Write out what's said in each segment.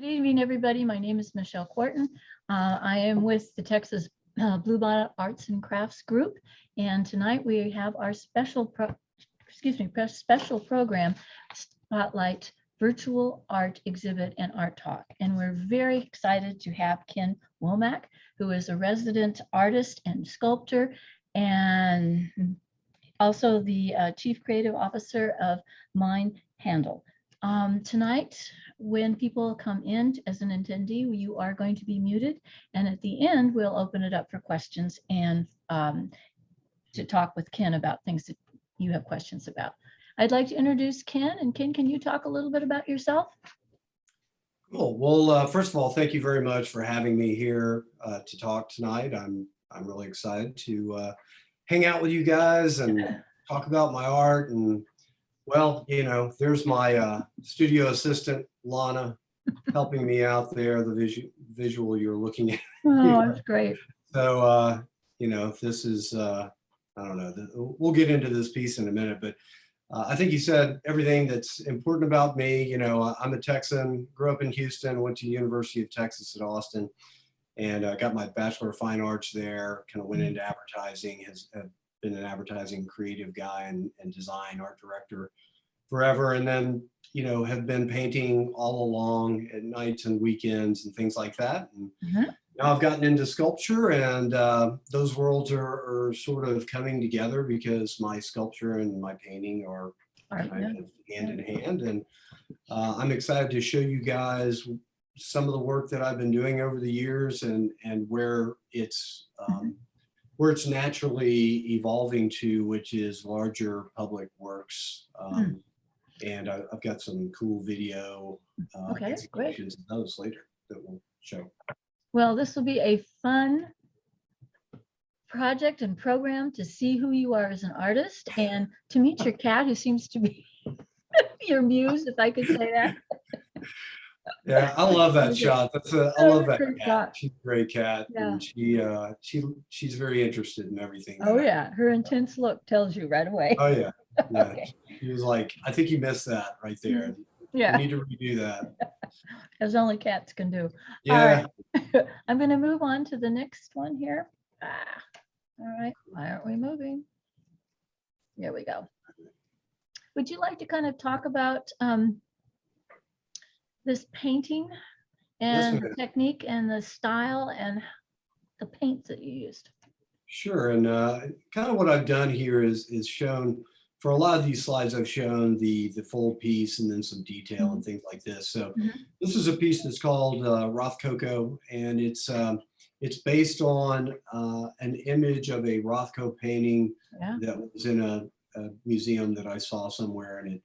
Good evening, everybody. My name is Michelle Quarton. I am with the Texas Bluebonnet Arts and Crafts Group, and tonight we have our special program, Spotlight Virtual Art Exhibit and Art Talk. And we're very excited to have Ken Womack, who is a resident artist and sculptor, and also the Chief Creative Officer of Mind Handle. Tonight, when people come in as an attendee, you are going to be muted, and at the end, we'll open it up for questions and to talk with Ken about things that you have questions about. I'd like to introduce Ken, and Ken, can you talk a little bit about yourself? Cool. Well, first of all, thank you very much for having me here to talk tonight. I'm really excited to hang out with you guys and talk about my art. And well, you know, there's my studio assistant, Lana, helping me out there, the visual you're looking at. Oh, that's great. So, you know, this is, I don't know, we'll get into this piece in a minute, but I think you said everything that's important about me. You know, I'm a Texan, grew up in Houston, went to University of Texas at Austin, and got my Bachelor of Fine Arts there, kind of went into advertising, have been an advertising creative guy and design art director forever. And then, you know, have been painting all along at nights and weekends and things like that. And now I've gotten into sculpture, and those worlds are sort of coming together because my sculpture and my painting are kind of hand in hand. And I'm excited to show you guys some of the work that I've been doing over the years and where it's naturally evolving to, which is larger public works. And I've got some cool video exhibitions of those later that we'll show. Well, this will be a fun project and program to see who you are as an artist and to meet your cat, who seems to be your muse, if I could say that. Yeah, I love that shot. I love that cat. Shot. She's a great cat, Yeah. and she's very interested in everything. Oh yeah, her intense look tells you right away. Oh yeah, yeah. Okay. She was like, I think you missed that right there. Yeah, You need to redo that. as only cats can do. Yeah. All right. I'm going to move on to the next one here. All right, why aren't we moving? There we go. Would you like to kind of talk about this painting and the technique and the style and the paints that you used? Sure, and kind of what I've done here is shown, for a lot of these slides, I've shown the full piece and then some detail and things like this. So this is a piece that's called Rothko, and it's based on an image of a Rothko painting that was in a museum that I saw somewhere, and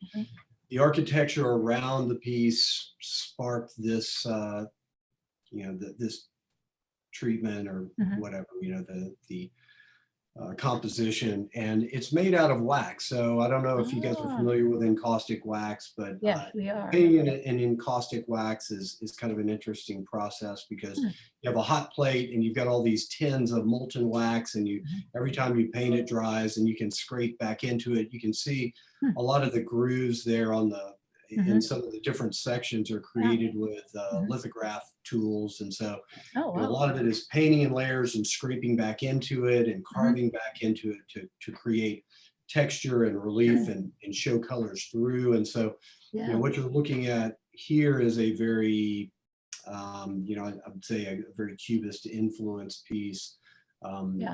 the architecture around the piece sparked this, you know, this treatment or whatever, you know, the composition, and it's made out of wax. So I don't know if you guys are familiar with encaustic wax, but yes, we are. painting in encaustic wax is kind of an interesting process because you have a hot plate and you've got all these tins of molten wax, and you every time you paint it dries and you can scrape back into it. You can see a lot of the grooves there on the in some of the different sections are created with lithograph tools. And so you know, a lot of it is painting in layers and scraping back into it and carving back into it to create texture and relief and show colors through. And so you know, what you're looking at here is a very, you know, I would say a very Cubist influenced piece. And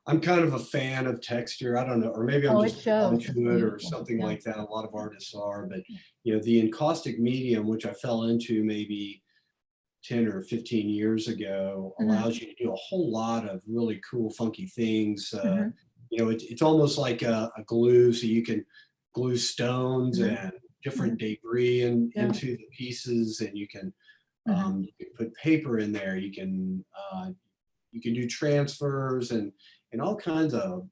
I'm kind of a fan of texture. I don't know, or maybe I'm just drawn to it or something like that. A lot of artists are, but you know, the encaustic medium, which I fell into maybe 10 or 15 years ago, allows you to do a whole lot of really cool, funky things. You know, it's almost like a glue, so you can glue stones and different debris into the pieces, and you can put paper in there. You can do transfers and all kinds of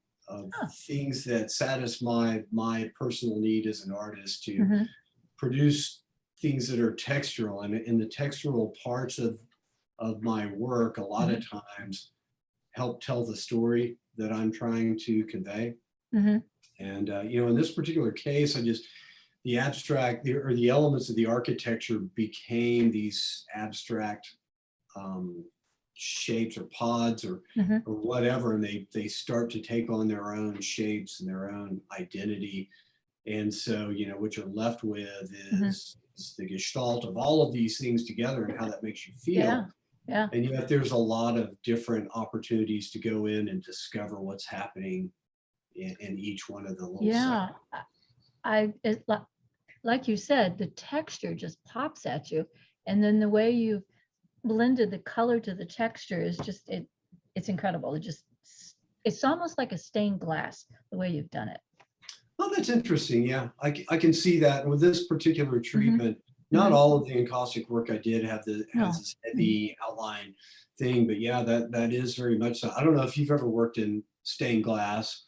things that satisfy my personal need as an artist to produce things that are textural. And in the textural parts of my work, a lot of times help tell the story that I'm trying to convey. And, you know, in this particular case, the the abstract or the elements of the architecture became these abstract shapes or pods or whatever, and they start to take on their own shapes and their own identity. And so, what you're left with is the gestalt of all of these things together and how that makes you feel. Yeah. Yeah. And yet there's a lot of different opportunities to go in and discover what's happening in each one of the little Yeah. segments. Like you said, the texture just pops at you. And then the way you blended the color to the texture is just, it's incredible. It's almost like a stained glass, the way you've done it. Oh, that's interesting. Yeah, I can see that with this particular treatment. Not Mhm. all of the encaustic work I did has No. this heavy outline thing, but yeah, that is very much so. I don't know if you've ever worked in stained glass,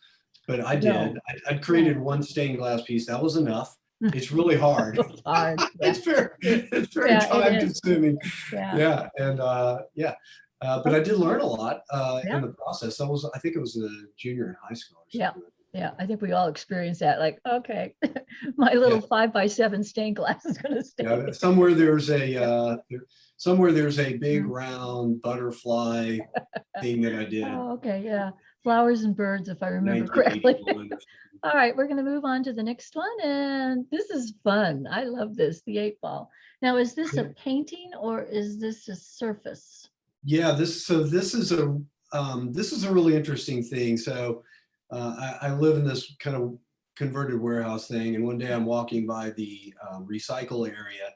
but I No. did. I'd created one stained glass piece. That was enough. It's really hard. It's hard. Yeah. It's very Yeah, it time is. consuming. Yeah. Yeah, and but I did learn a lot Yeah. in the process. I think it was a junior in high school or Yeah. something. Yeah, I think we all experience that. Like, okay, my little 5x7 stained glass is going to stay. Yeah, somewhere there's a big round butterfly thing that I did. Oh, okay, yeah, flowers and birds, if I remember 1981 correctly. or something. All right, we're going to move on to the next one, and this is fun. I love this, the 8-ball. Now, is this a painting or is this a surface? Yeah, this is a really interesting thing. So I live in this kind of converted warehouse thing, and one day I'm walking by the recycle area,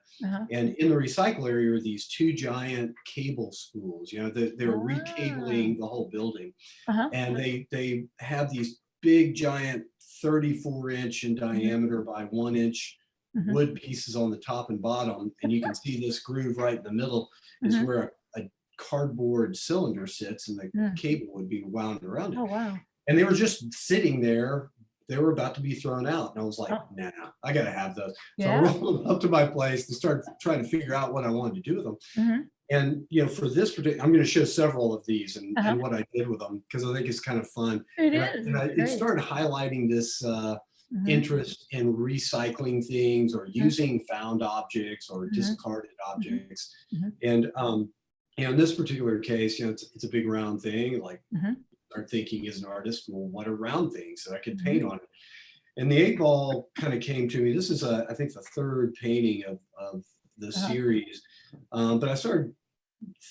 and in the recycle area are these two giant cable spools. They're recabling the whole building, and they have these big giant 34-inch in diameter by 1-inch wood pieces on the top and bottom, and you can see this groove right in the middle is where a cardboard cylinder sits, and the cable would be wound around it. Oh, wow. And they were just sitting there. They were about to be thrown out. And I was like, nah, I got to have those. So I rolled them up to my place and started trying to figure out what I wanted to do with them. And, for this particular, I'm going to show several of these and what I did with them, because I think it's kind of fun. It started highlighting this interest in recycling things or using found objects or discarded objects. And, in this particular case, it's a big round thing, like start thinking as an artist, well, what are round things that I could paint on it? And the 8-ball kind of came to me. This is I think the third painting of the series. But I started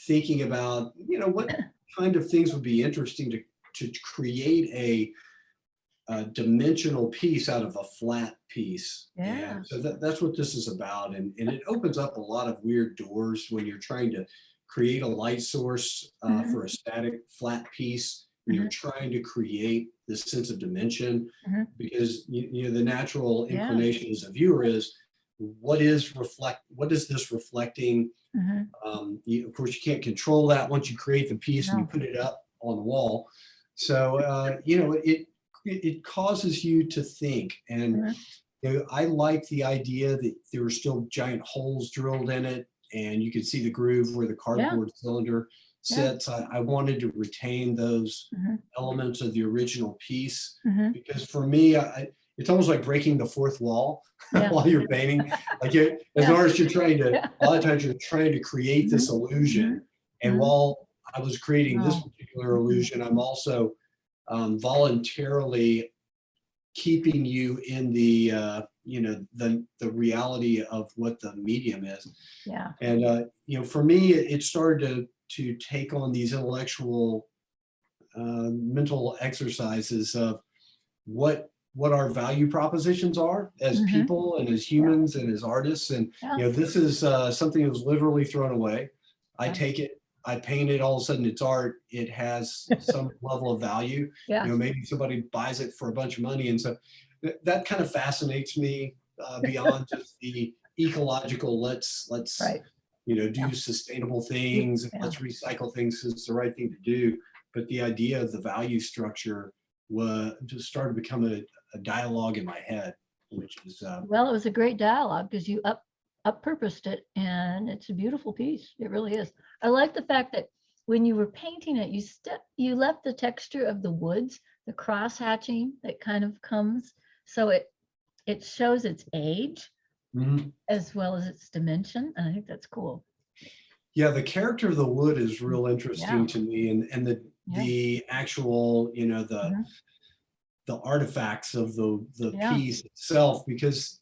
thinking about, what kind of things would be interesting to create a dimensional piece out of a flat piece. Yeah. And so that's what this is about. And it opens up a lot of weird doors when you're trying to create a light source for a static flat piece. You're trying to create this sense of dimension, because the natural inclination as a viewer is, what is this reflecting? Of course, you can't control that once you create the piece and you put it up on the wall. So it causes you to think. And I like the idea that there were still giant holes drilled in it, and you could see the groove where the cardboard cylinder sits. I wanted to retain those elements of the original piece, because for me, it's almost like breaking the fourth wall while you're painting. Like as an artist, a lot of times you're trying to create this illusion. And while I was creating this particular illusion, I'm also voluntarily keeping you in the the reality of what the medium is. And for me, it started to take on these intellectual mental exercises of what our value propositions are as people and as humans and as artists. And this is something that was literally thrown away. I take it, I paint it, all of a sudden it's art. It has some level of value. Maybe somebody buys it for a bunch of money. And so that kind of fascinates me beyond just the ecological, let's do sustainable things, let's recycle things because it's the right thing to do. But the idea of the value structure just started to become a dialogue in my head, which is well, it was a great dialogue because you up-purposed it, and it's a beautiful piece. It really is. I like the fact that when you were painting it, you left the texture of the woods, the cross hatching that kind of comes. So it shows its age Mhm. as well as its dimension. And I think that's cool. Yeah, the character of the wood is real interesting Yeah. to me, and Yeah. the actual, Mhm. the artifacts of the Yeah. piece itself, because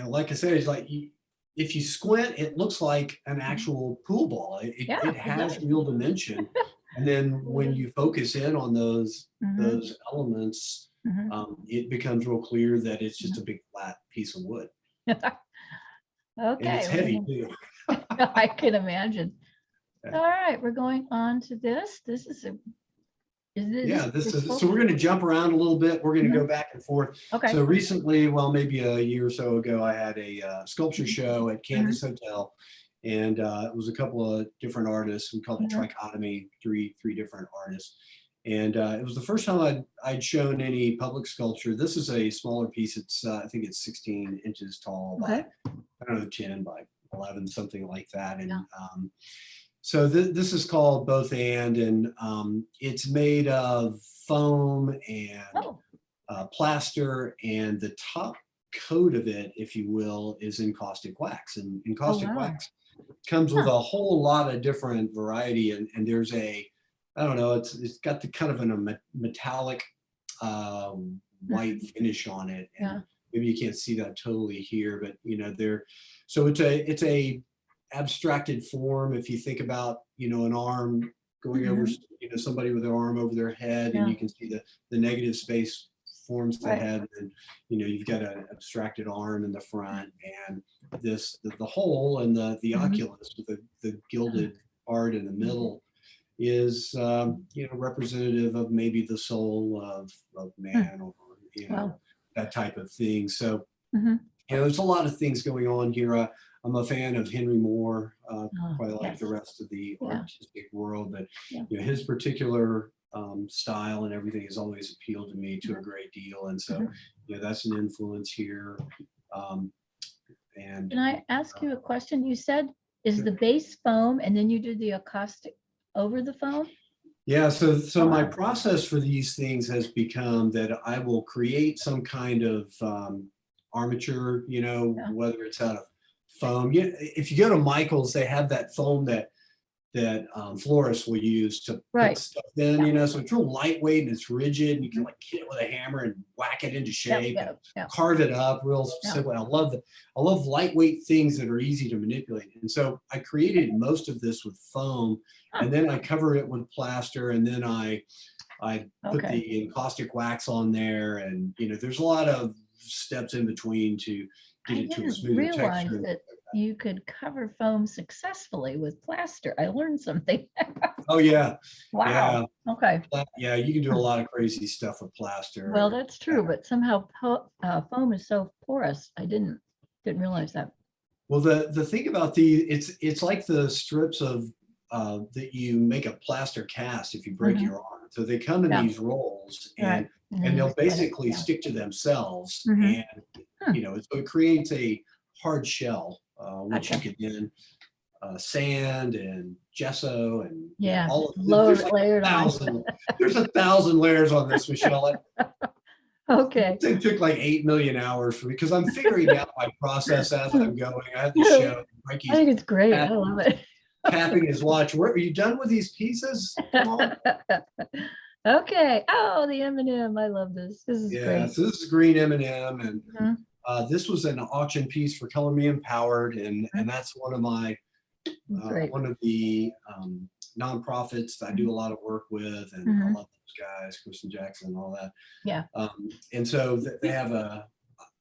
like I said, it's like if you squint, it looks like an actual pool ball. Yeah, It it has does. real dimension, and then when you focus in on Mhm. those elements, Mhm. it becomes real clear that it's just Mhm. a big flat piece of wood, and it's Okay, heavy too. I can imagine. Yeah. All right, we're going on to this. This is a, Yeah, this this is is so we're going to jump around a little bit. We're going to Mhm. go back and forth. Okay. So recently, well, maybe a year or so ago, I had a sculpture show at Canvas Hotel, and it was a couple of different artists. We called it Mhm. Trichotomy, three different artists, and it was the first time I'd shown any public sculpture. This is a smaller piece. It's I think it's 16 inches tall by Okay. I don't know 10 by 11, something like that, and Yeah. so this is called Both and it's made of foam and Oh, plaster, and the top coat of it, if you will, is encaustic wax. And oh encaustic wow. wax comes with Huh. a whole lot of different variety, and there's I don't know, it's got the kind of a metallic white finish on it, and Yeah. maybe you can't see that totally here, but so it's a abstracted form. If you think about an arm going over Mhm. somebody with their arm over their head, and Yeah. you can see the negative space forms the Right. head, and you've got an abstracted arm in the front, and the hole and the Mhm. oculus with the gilded part in the middle is representative of maybe the soul of Hmm. man, or Wow. that type of thing. So Mhm. there's a lot of things going on here. I'm a fan of Henry Moore, Oh, probably like the yes. rest of the Yeah. artistic world, but Yeah. his particular style and everything has always appealed to me to a great deal, and so that's an influence here. Um, and Can I ask you a question? You said is the base foam and then you do the acoustic over the foam? Yeah, so Oh, my wow. process for these things has become that I will create some kind of armature, Yeah. whether it's out of foam. Yeah, if you go to Michael's, they have that foam that florists will use to put Right. stuff in, Yeah. so it's real lightweight and it's rigid, and you can Mhm. like hit it with a hammer and whack it into Yep. shape and Yep. Yep. carve it up real Yeah. simple. I love lightweight things that are easy to manipulate. And so I created most of this with foam, Huh. and then I cover it with plaster, and then I put Okay. the encaustic wax on there, and there's a lot of steps in between to get I it to a didn't smoother realize texture. that you could cover foam successfully with plaster. I learned something. Oh yeah, Wow. yeah. Okay. Yeah, you can do a lot of crazy stuff with plaster. Well, And that's true, but somehow foam is so porous. I didn't realize that. well, the thing about it's like the strips of that you make a plaster cast if you break Mhm. your arm. So they come in Yeah. these rolls, Right. And then and you they'll split it. basically Yeah. stick to themselves, Mhm. and Hmm. so it creates a hard shell, which you Gotcha. can then sand and gesso, and Yeah. all Just of load there's it like layered a on. thousand there's 1,000 layers on this, Michelle. Okay. It took like 8 million hours for me because I'm figuring out my process as I'm going. I have the I show. Frankie's think it's great. I tap, love it. tapping his watch. Where are you done with these pieces? Come on. Okay. Oh, the Eminem. I love this. This is Yeah, great. so this is green M&M, and Mhm. this was an auction piece for Color Me Empowered, Mhm. and that's one of my Great. one of the nonprofits that I do a lot of work with, and I Mhm. love those guys, Kristen Jackson and all that. Yeah. And so they have a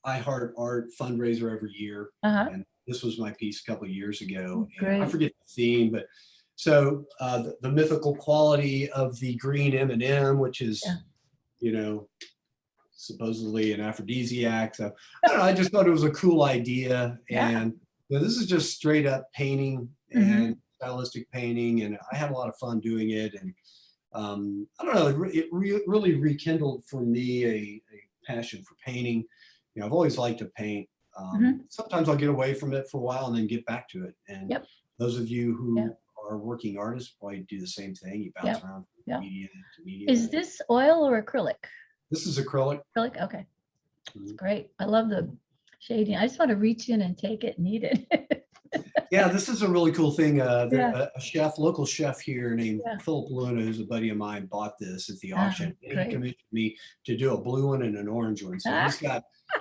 I Heart Art fundraiser every year, Uh-huh. and this was my piece a couple of years ago, and I Great. forget the theme, but so the mythical quality of the green M&M, which is Yeah. you know supposedly an aphrodisiac. So I don't know, I just thought it was a cool idea, Yeah. and this is just straight up painting and Mhm. stylistic painting, and I had a lot of fun doing it, and I don't know, really rekindled for me a passion for painting. I've always liked to paint. Mhm. Sometimes I'll get away from it for a while and then get back to it. And Yep. those of you Yeah. who are working artists probably do the same thing. You bounce Yep. around from Yeah. media to media. Is this oil or acrylic? This is acrylic. Acrylic. Okay. It's great. I love the shading. I just want to reach in and take it and eat it. Yeah, this is a really cool thing. Yeah. A chef, local chef here named Yeah. Philip Luna, who's a buddy of mine, bought this at the Ah, auction. And he great. commissioned me to do a blue one and an orange one. So Ah,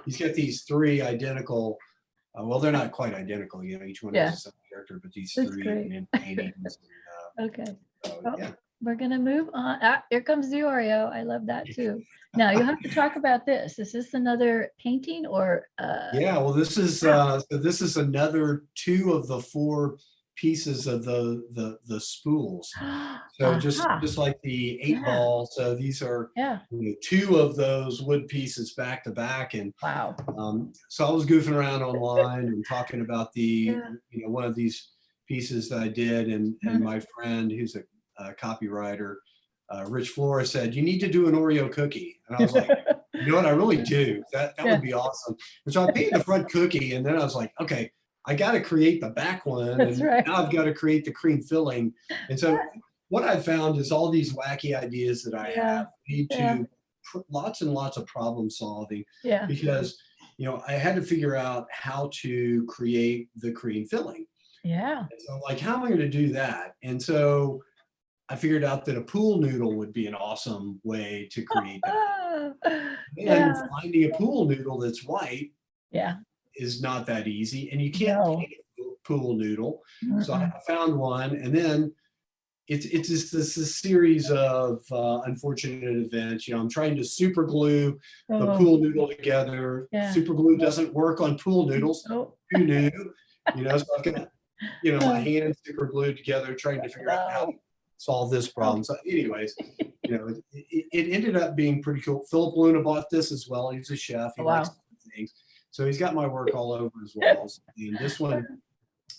he's got these three identical. Well, they're not quite identical, you know. Each one yeah, has its own character, but these that's three great. in paintings. Okay. So, Well, yeah. we're gonna move on. Ah, here comes the Oreo. I love that too. Now you have to talk about this. Is this another painting or Yeah, well, wow. this is another two of the four pieces of the spools. So Aha. just like the eight Yeah. ball, so these are, Yeah. you know, two of those wood pieces back to back. And Wow. so I was goofing around online and talking about Yeah. one of these pieces that I did, and Mhm. my friend who's a copywriter, Rich Flores, said, "You need to do an Oreo cookie." And I was like, "You know what? I really do. That Yeah, would be awesome." And so I painted the front cookie, and then I was like, "Okay, I got to create the back one, that's and right. now I've got to create the cream filling." And so what I found is all these wacky ideas that I Yeah. have lead Yeah. to lots and lots of problem solving, Yeah. because I had to figure out how to create the cream filling. Yeah. And so I'm like, how am I going to do that? And so I figured out that a pool noodle would be an awesome way to create that. Ah, And yeah. finding a pool noodle that's white Yeah. is not that easy, and you can't No. paint a pool noodle. So I Mm-mm. found one, and then it's just this series of unfortunate events. I'm trying to super glue the Oh, pool noodle together. yeah. Super glue doesn't work on pool noodles. Oh, Who knew? So I've got my oh, hands super glued together, trying to figure out how to no. solve this Oh, problem. So, anyways, it ended up being pretty cool. Philip Luna bought this as well. He's a chef. He likes wow. things, so he's got my work all over his walls. And this one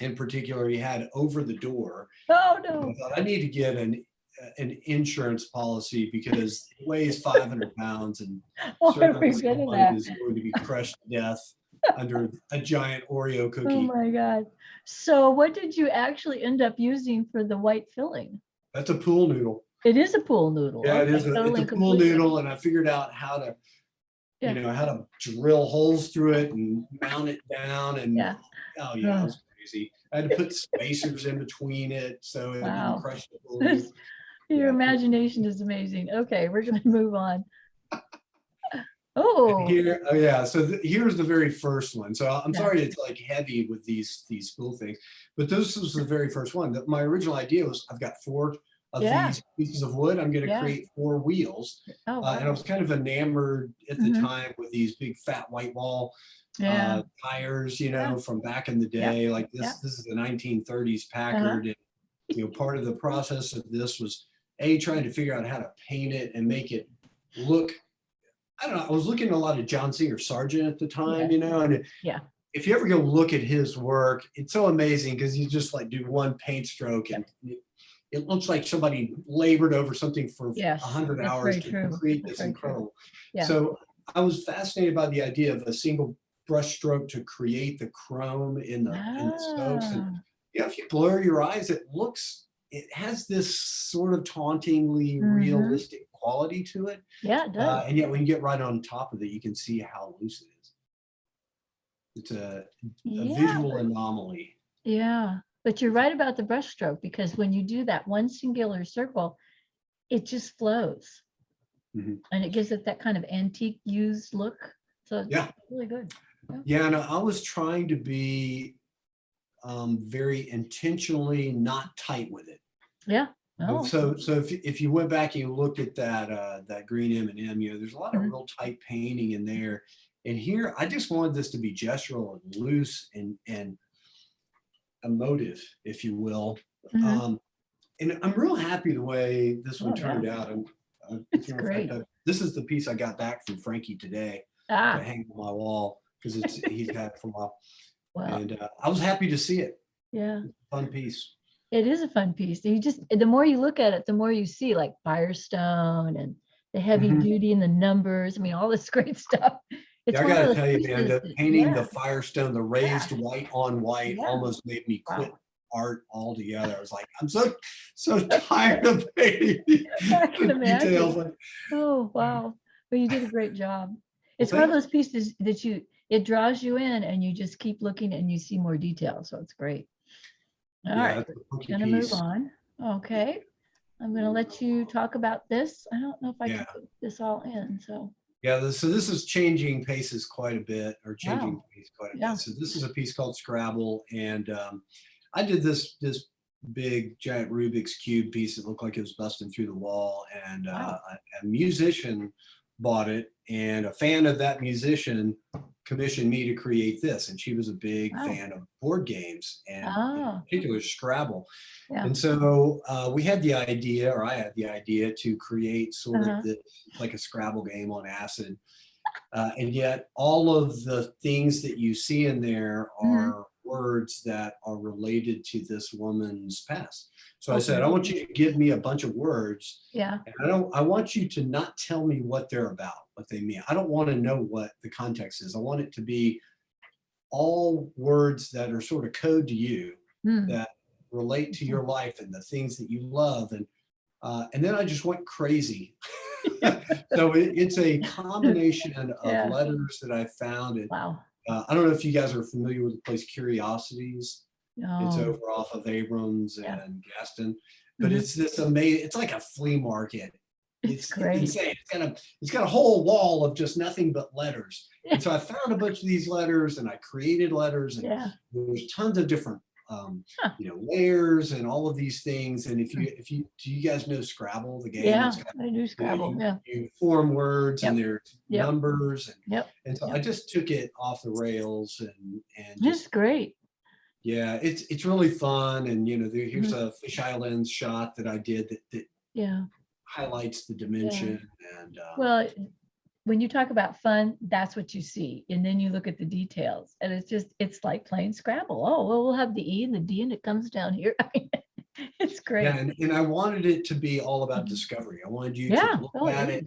in particular, he had over the door. Oh, I no. thought I need to get an insurance policy because it weighs 500 pounds, and Why are certainly we getting someone that? is going to be crushed to death under a giant Oreo Oh cookie. my God. So what did you actually end up using for the white filling? That's a pool noodle. It is a pool noodle. Yeah, Okay, it's totally a and pool completely. noodle, and I figured out how to, Yeah, how to drill holes through it and mount it down. And yeah. oh yeah, it Oh, was crazy. I had to put spacers in between it so it didn't wow. crush the pool noodle. Your Yeah. imagination is amazing. Okay, we're gonna move on. And Oh, here, oh yeah, so here's the very first one. So I'm yeah, sorry it's like heavy with these spool things, but this was the very first one. My original idea was I've got four of yeah, these pieces of wood. I'm going to yeah. create four wheels, Oh, and I wow. was kind of enamored at the Hmm. time with these big fat white wall Yeah, tires, yeah, from back in the yeah, day. Like yeah. this is the 1930s Uh-huh. Packard, and part of the process of this was trying to figure out how to paint it and make it look. I don't know. I was looking at a lot of John Singer Sargent at the time, Yeah, and yeah, if you ever go look at his work, it's so amazing because you just like do one paint stroke yeah. and it looks like somebody labored over something for Yes, 100 that's hours very to true. create That's this very true. incredible. Yeah. So I was fascinated by the idea of a single brush stroke to create the chrome in the spokes. And Ah. if you blur your eyes, it has this sort of tauntingly Hmm. realistic quality to it. Yeah, it does. And yet when you get right on top of it, you can see how loose it is. It's a Yeah, visual anomaly. yeah. But you're right about the brush stroke because when you do that one singular circle, it just flows Mhm. and it gives it that kind of antique used look. So it's Yeah. really good. Yeah. And I was trying to be very intentionally not tight with it. Yeah. Oh, So if you went back and you looked at that green M&M, there's a lot of mhm. real tight painting in there. And here, I just wanted this to be gestural and loose and emotive, if you will. Mhm. Um, and I'm real happy the way this one Oh, yeah. turned out. It's In fact, great. this is the piece I got back from Frankie today to Ah, hang on my wall because he's had it for a while, well, and I was happy to see it. yeah. Fun piece. It is a fun piece. The more you look at it, the more you see like Firestone and the heavy Mhm. duty and the numbers. I mean, all this great stuff. It's Yeah, I one of gotta those tell you, man, pieces that, painting the yeah, Firestone, the yeah, raised white on white, yeah. almost made me quit Wow. art altogether. I was like, I'm so tired of painting I can the details. imagine. Oh, wow. Well, you did a great job. It's one of those pieces that it draws you in and you just keep looking and you see more detail. So it's great. All right, we're gonna move on. Okay. I'm gonna let you talk about this. I don't know if I can put this all in, so. Yeah, so this is changing paces quite a bit, or changing Wow. pace quite a bit. So this is a piece called Scrabble, and I did this big giant Rubik's Cube piece that looked like it was busting through the wall, and a musician bought it, and a fan of that musician commissioned me to create this, and she was a big fan of board games, and in particular Scrabble. And so we had the idea, or I had the idea, to create sort of this, like a Scrabble game on acid. And yet all of the things that you see in there are words that are related to this woman's past. So I said, I want you to give me a bunch of words. Yeah. And I want you to not tell me what they're about, what they mean. I don't want to know what the context is. I want it to be all words that are sort of code to you that relate to your life and the things that you love. And then I just went crazy. So it's a combination of letters that I found. I don't know if you guys are familiar with the place Curiosities. It's over off of Abrams and Gaston, but it's this amazing. It's like a flea market. It's insane. It's got a whole wall of just nothing but letters. And so I found a bunch of these letters, and I created letters, and there's tons of different layers and all of these things. And if you do you guys know Scrabble, the game? Yeah, I do Scrabble. You form words and there's numbers, and so I just took it off the rails and That's great. Yeah, it's really fun. And here's a Fish Islands shot that I did that highlights the dimension. And well, when you talk about fun, that's what you see. And then you look at the details, and it's like playing Scrabble. Oh, well, we'll have the E and the D, and it comes down here. I mean, it's great. Yeah, and I wanted it to be all about discovery. I wanted you to look at it,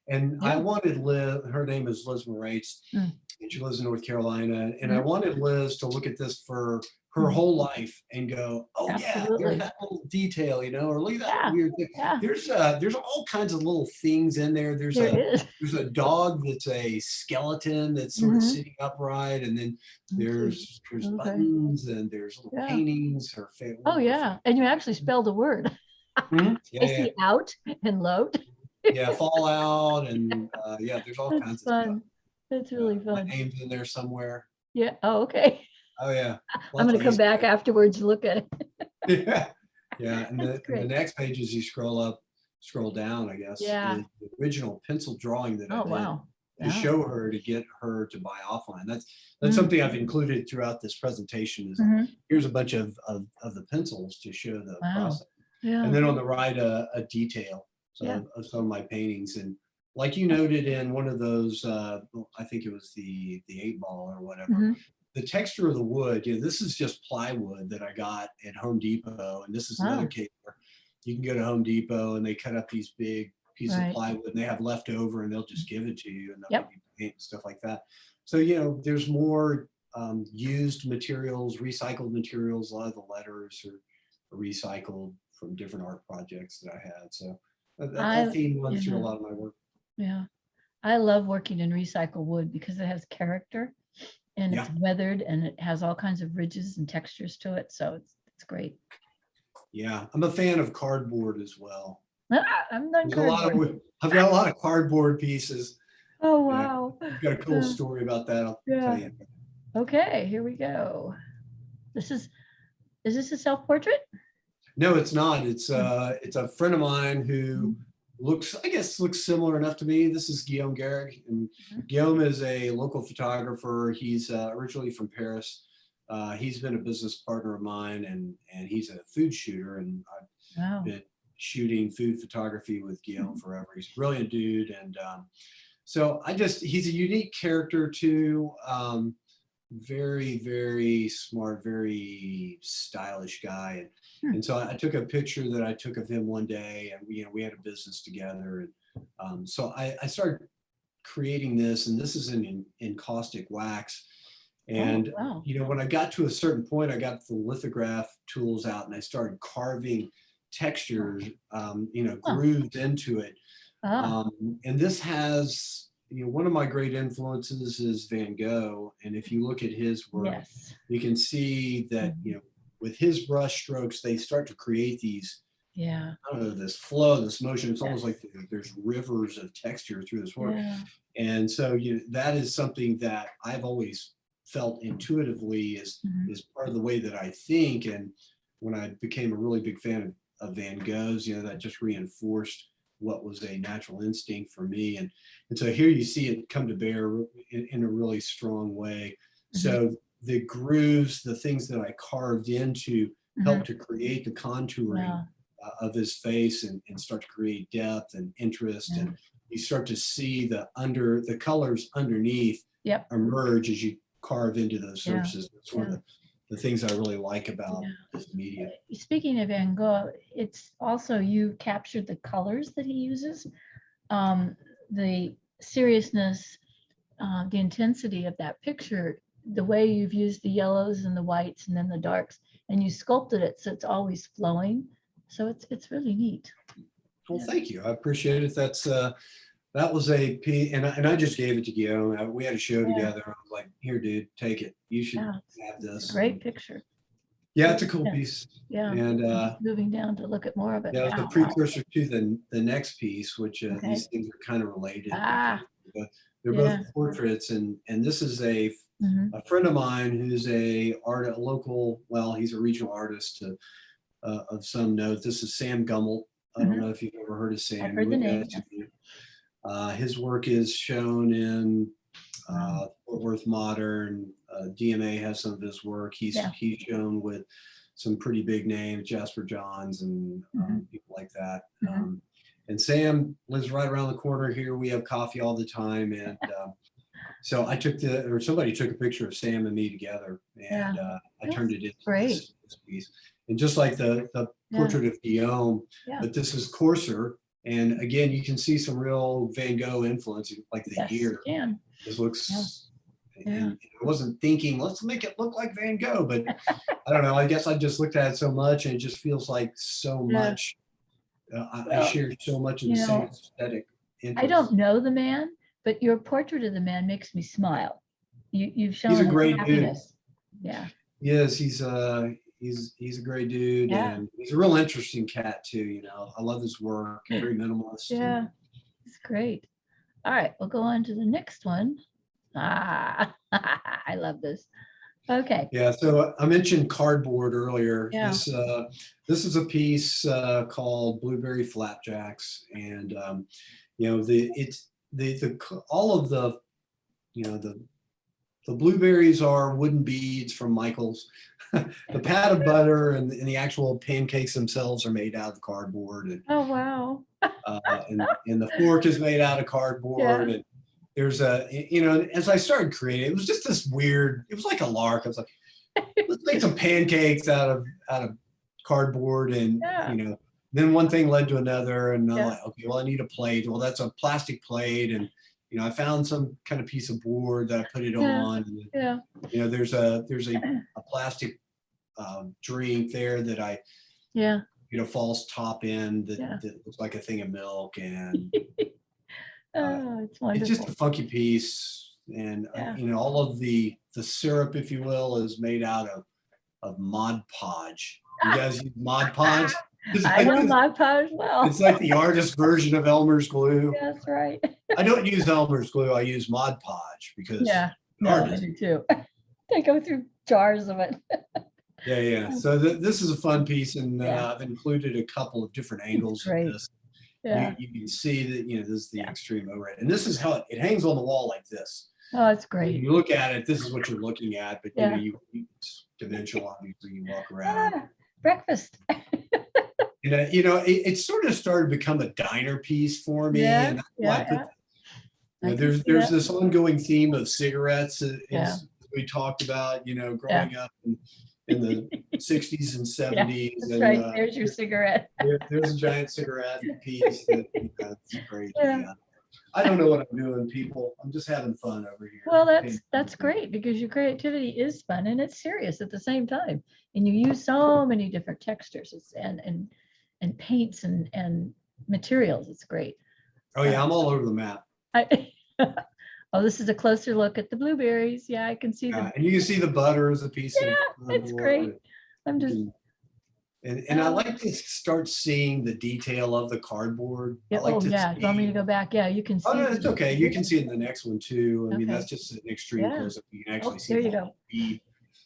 and I wanted Liz, her name is Liz Moritz, and she lives in North Carolina, and I wanted Liz to look at this for her whole life and go, oh yeah, there's that little detail, or look at that weird thing. There's all kinds of little things in there. There's a dog that's a skeleton that's sort of sitting upright, and then there's buttons, and there's little paintings. Her favorite. Oh yeah, and you actually spelled a word. I see out and load. Fallout, and there's all kinds of stuff. That's really fun. My name's in there somewhere. Yeah. Oh, okay. Oh yeah. I'm going to come back afterwards and look at it. And the next page, as you scroll down, I guess, is the original pencil drawing that I did to show her, to get her to buy offline. That's something I've included throughout this presentation. Is here's a bunch of the pencils to show the process, and then on the right a detail of some of my paintings. And like you noted in one of those, I think it was the 8-ball or whatever. The texture of the wood, this is just plywood that I got at Home Depot. And this is another case where you can go to Home Depot and they cut up these big pieces of plywood, and they have leftover, and they'll just give it to you, and they'll give you paint and stuff like that. So, there's more used materials, recycled materials. A lot of the letters are recycled from different art projects that I had. So that theme runs through a lot of my work. Yeah. I love working in recycled wood because it has character. And it's weathered, and it has all kinds of ridges and textures to it. So it's great. Yeah, I'm a fan of cardboard as well. I'm not cardboard. I've got a lot of cardboard pieces. Oh, wow. I've got a cool story about that. I'll tell you. Okay, here we go. Is this a self-portrait? No, it's not. It's a friend of mine who looks similar enough to me. This is Guillaume Garrick, and Guillaume is a local photographer. He's originally from Paris. He's been a business partner of mine, and he's a food shooter, and I've been shooting food photography with Guillaume forever. He's a brilliant dude, and so he's a unique character too. Very, very smart, very stylish guy. And so I took a picture that I took of him one day, and we had a business together. And so I started creating this, and this is in caustic wax. And, when I got to a certain point, I got the lithograph tools out, and I started carving textures, grooved into it. And this has, one of my great influences is Van Gogh. And if you look at his work, Yes. you can see that, with his brush strokes, they start to create these, Yeah. I don't know, this flow, this motion. It's almost Yes. like there's rivers of texture through this work. Yeah. And so that is something that I've always felt intuitively is part of the way that I think. And when I became a really big fan of Van Gogh's, that just reinforced what was a natural instinct for me. And so here you see it come to bear in a really strong way. So the grooves, the things that I carved into help to create the contouring of his face and start to create depth and interest. And you start to see the colors underneath emerge as you carve into those surfaces. That's one of the things I really like about this media. Speaking of Van Gogh, it's also, you captured the colors that he uses, the seriousness, the intensity of that picture, the way you've used the yellows and the whites and then the darks, and you sculpted it so it's always flowing. So it's really neat. Well, thank you. I appreciate it. That was a piece, and I just gave it to Guillaume. We had a show together. I was like, "Here, dude, take it. You should have this." It's a great picture. Yeah, it's a cool piece. Yeah. And moving down to look at more of it. Yeah, the precursor to the next piece, which these things are kind of related. But they're both portraits, and this is a friend of mine who's a local. Well, he's a regional artist of some note. This is Sam Gummel. I don't know if you've ever heard of Sam. I've heard the name. His work is shown in Fort Worth Modern. DMA has some of his work. He's shown with some pretty big names, Jasper Johns and people like that. And Sam lives right around the corner here. We have coffee all the time. And so somebody took a picture of Sam and me together, and I turned it into this piece. And just like the portrait of Guillaume, but this is coarser. And again, you can see some real Van Gogh influence, like the ear. This looks, and I wasn't thinking, let's make it look like Van Gogh, but I don't know. I guess I just looked at it so much, and it just feels like so much. I share so much in the same aesthetic interest. I don't know the man, but your portrait of the man makes me smile. You've shown he's a great happiness. Dude. Yeah. Yes, he's a great dude, and he's a real interesting cat too. I love his work. Very minimalist. Yeah, it's great. All right, we'll go on to the next one. I love this. Okay. Yeah, so I mentioned cardboard earlier. Yeah. This is a piece called Blueberry Flapjacks, and all of the the blueberries are wooden beads from Michael's. The pat of butter and the actual pancakes themselves are made out of cardboard. And, oh, wow. and the fork is made out of cardboard. And there's as I started creating, it was just this weird, it was like a lark. I was like, let's make some pancakes out of cardboard. And, then one thing led to another. And I'm like, okay, well, I need a plate. Well, that's a plastic plate. And, I found some kind of piece of board that I put it on. And, there's a plastic drink there that I, false top in that looks like a thing of milk. And it's wonderful. It's just a funky piece. And, all of the syrup, if you will, is made out of Mod Podge. You guys use Mod Podge? I know Mod Podge well. It's like the artist version of Elmer's glue. That's right. I don't use Elmer's glue. I use Mod Podge because I do too. They go through jars of it. Yeah. So this is a fun piece, and I've included a couple of different angles of this. Yeah. You can see that this is the extreme overhead, and this is how it hangs on the wall like this. Oh, it's great. When you look at it, this is what you're looking at, but it's dimensional. Obviously, you walk around. Breakfast. It sort of started to become a diner piece for me, and that's why I put. There's this ongoing theme of cigarettes, as we talked about. Growing up in the 60s and 70s. That's right. There's your cigarette. There's a giant cigarette piece. That's great. I don't know what I'm doing, people. I'm just having fun over here. Well, that's great, because your creativity is fun and it's serious at the same time. And you use so many different textures and paints and materials. It's great. Oh yeah, I'm all over the map. Oh, this is a closer look at the blueberries. Yeah, I can see Yeah, them. and you can see the butter is a piece of Yeah, it's great. cardboard. I'm You just, can- And I oh, like to start seeing the detail of the cardboard. I yeah, like oh, to yeah. You want me to see. go back? Yeah, you can Oh, see. no, it's okay. You can see it in the next one too. I mean, Okay. that's just an extreme Yeah. close up. You can actually Oh, see there the you whole go. bead.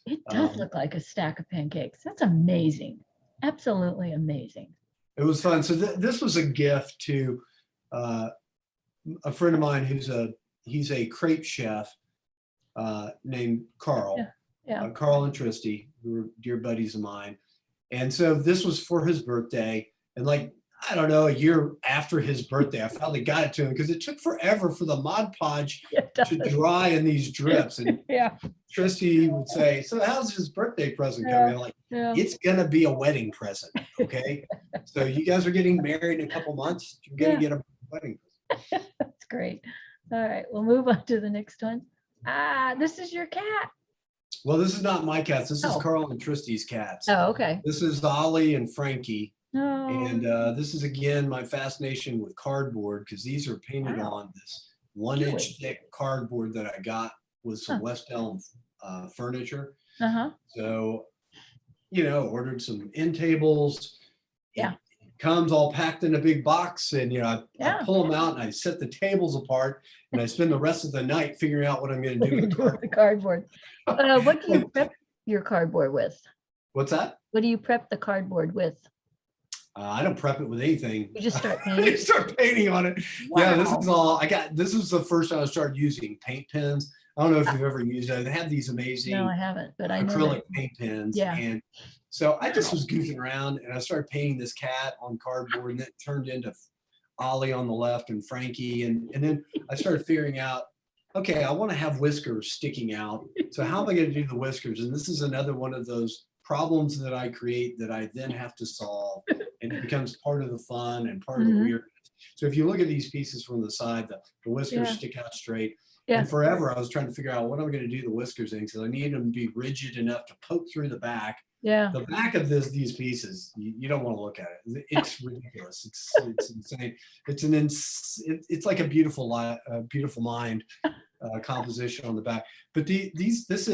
It does look like a stack of pancakes. That's amazing. Absolutely amazing. It was fun. So this was a gift to uh, a friend of mine he's a crepe chef named Carl. Yeah. Yeah. Carl and Tristy, who were dear buddies of mine. And so this was for his birthday. And like, I don't know, a year after his birthday, I finally got it to him because it took forever for the Mod Podge It to does. dry in these drips. And Yeah. Tristy would say, "So how's his birthday present coming?" I'm like, Yeah. "It's gonna be a wedding present, okay? So you guys are getting married in a couple months. You're gonna Yeah. get a wedding present." That's great. All right, we'll move on to the next one. Ah, this is your cat. Well, this is not my cats. This is Oh. Carl and Tristy's cats. Oh, okay. This is Ollie and Frankie. No. And this is again my fascination with cardboard because these are painted Wow. on this 1-inch thick cardboard that I got with some Huh. West Elm furniture. Uh-huh. So, ordered some end tables. Yeah. It comes all packed in a big box, and I Yeah. pull them out and I set the tables apart, and I spend the rest of the night figuring out what I'm going to What do do you with do the with the cardboard? What do you prep your cardboard with? What's that? What do you prep the cardboard with? I don't prep it with anything. You just start I painting? start painting on it. Yeah, this Wow. is all I got. This was the first time I started using paint pens. I don't know if you've ever used it. They have these amazing No, I haven't, but I know acrylic that. paint pens. Yeah. And so I just was goofing around and I started painting this cat on cardboard, and that turned into Ollie on the left and Frankie. And then I started figuring out, okay, I want to have whiskers sticking out. So how am I going to do the whiskers? And this is another one of those problems that I create that I then have to solve. And it becomes part of the fun and part of the Mhm. weirdness. So if you look at these pieces from the side, the whiskers Yeah. stick out straight. Yeah. And forever I was trying to figure out what I'm going to do the whiskers in because I need them to be rigid enough to poke through the back. Yeah. The back of these pieces, you don't want to look at it. It's ridiculous. It's insane. It's like a beautiful mind composition on the back. But this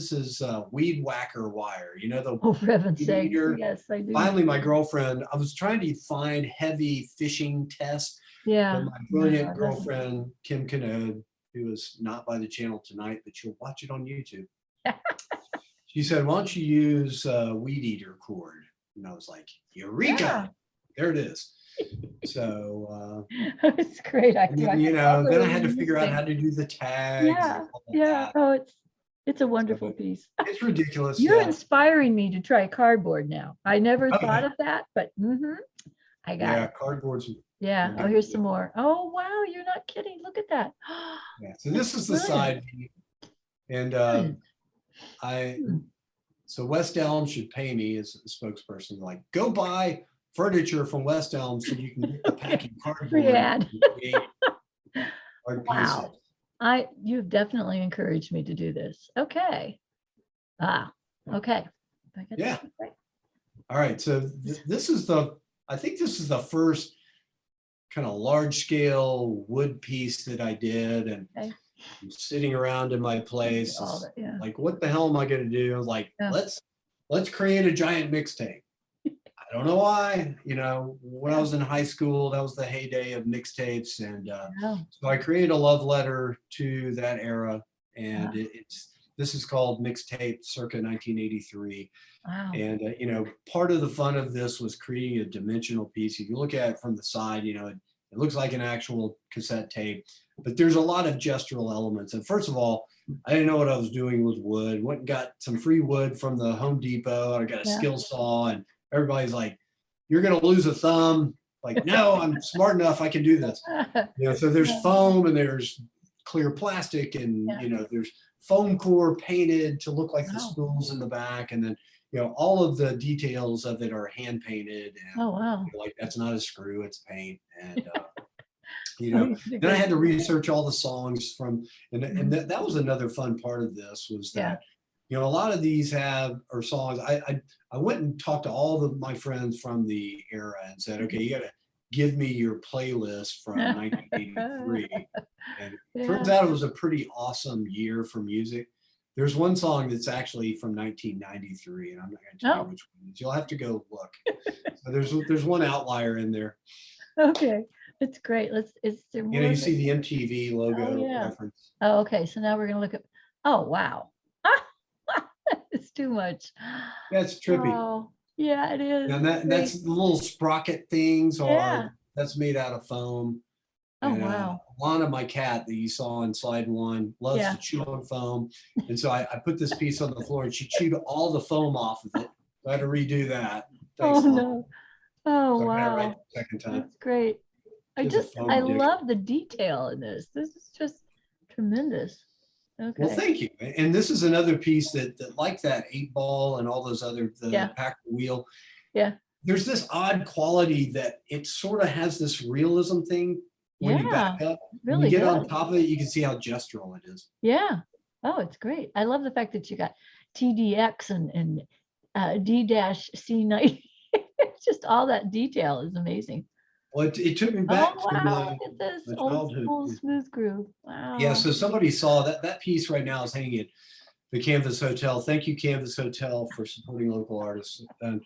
is weed whacker wire. The Oh, for heaven's sake. meter. Yes, I do. Finally, my girlfriend, I was trying to find heavy fishing tests, Yeah. but my brilliant No, it doesn't. girlfriend, Kim Canode, who is not by the channel tonight, but you'll watch it on YouTube. She said, "Why don't you use weed eater cord?" And I was like, "Eureka! Yeah. There it is." So, It's a great idea. then I had to figure out how to do the tags. Yeah. And all Yeah. that. Oh, it's a wonderful piece. It's ridiculous. You're Yeah. inspiring me to try cardboard now. I never Okay. thought of that, but I got Yeah, it. cardboard's. Yeah. Oh, here's some more. Oh, wow. You're not kidding. Look at that. Yeah. So this is the Brilliant. side view, and Brilliant. so West Elm should pay me as a spokesperson. Like, go buy furniture from West Elm so you can get the packing cardboard. Free ad. and create hard Wow. pieces. You've definitely encouraged me to do this. Okay. Okay. I got Yeah. this right. All right. So I think this is the first kind of large scale wood piece that I did. And Okay. I'm sitting around in my place. All that, yeah. Like, what the hell am I going to do? I was like, Yeah. let's create a giant mixtape. I don't know why. When I was in high school, that was the heyday of mixtapes, and Yeah. so I created a love letter to that era, and Yeah. this is called Mixtape circa 1983. Wow. And part of the fun of this was creating a dimensional piece. If you look at it from the side, it looks like an actual cassette tape, but there's a lot of gestural elements. And first of all, I didn't know what I was doing with wood. Went and got some free wood from the Home Depot. I got a Yeah. skill saw, and everybody's like, "You're gonna lose a thumb." Like, no, I'm smart enough. I can do this. So there's Yeah. foam and there's clear plastic, and Yeah. there's foam core painted to look like the Wow. spools in the back, and then all of the details of it are hand painted, and Oh, wow. like, that's not a screw, it's paint. And Oh, then I had to research all the songs from, and Mhm. that was another fun part of this was Yeah. that a lot of these are songs. I went and talked to all of my friends from the era and said, okay, give me your playlist from 1983. And it turns Yeah. out it was a pretty awesome year for music. There's one song that's actually from 1993, and I'm not going to tell you Oh, which one it is. You'll have to go look. So there's one outlier in there. okay. It's great. Is there You know, more? you see the MTV Oh, logo yeah. reference. Oh, okay. So now we're going to look at, oh, wow. It's too much. That's trippy. Oh, yeah, it is. And It's that's great. the little sprocket things Yeah. that's made out of foam. Oh, And wow. Lana, my cat that you saw in slide one, loves Yeah. to chew on foam. And so I put this piece on the floor and she chewed all the foam off of it. So I had to redo that. Oh, Thanks, Lana. no. Oh, So I got it right wow. the second time. That's great. She's a I foam dick. love the detail in this. This is just tremendous. Okay. Well, thank you. And this is another piece that like that 8-ball and all those other, the Yeah. pack wheel. Yeah. There's this odd quality that it sort of has this realism thing when you back up. When Really you get does. on top of it, you can see how gestural it is. Yeah. Oh, it's great. I love the fact that you got TDX and D-C90. Just all that detail is amazing. Well, it took me back Oh, to wow. Look at this my old childhood. school smooth groove. Wow. Yeah, so somebody saw that piece right now is hanging at the Canvas Hotel. Thank you, Canvas Hotel, for supporting local artists. And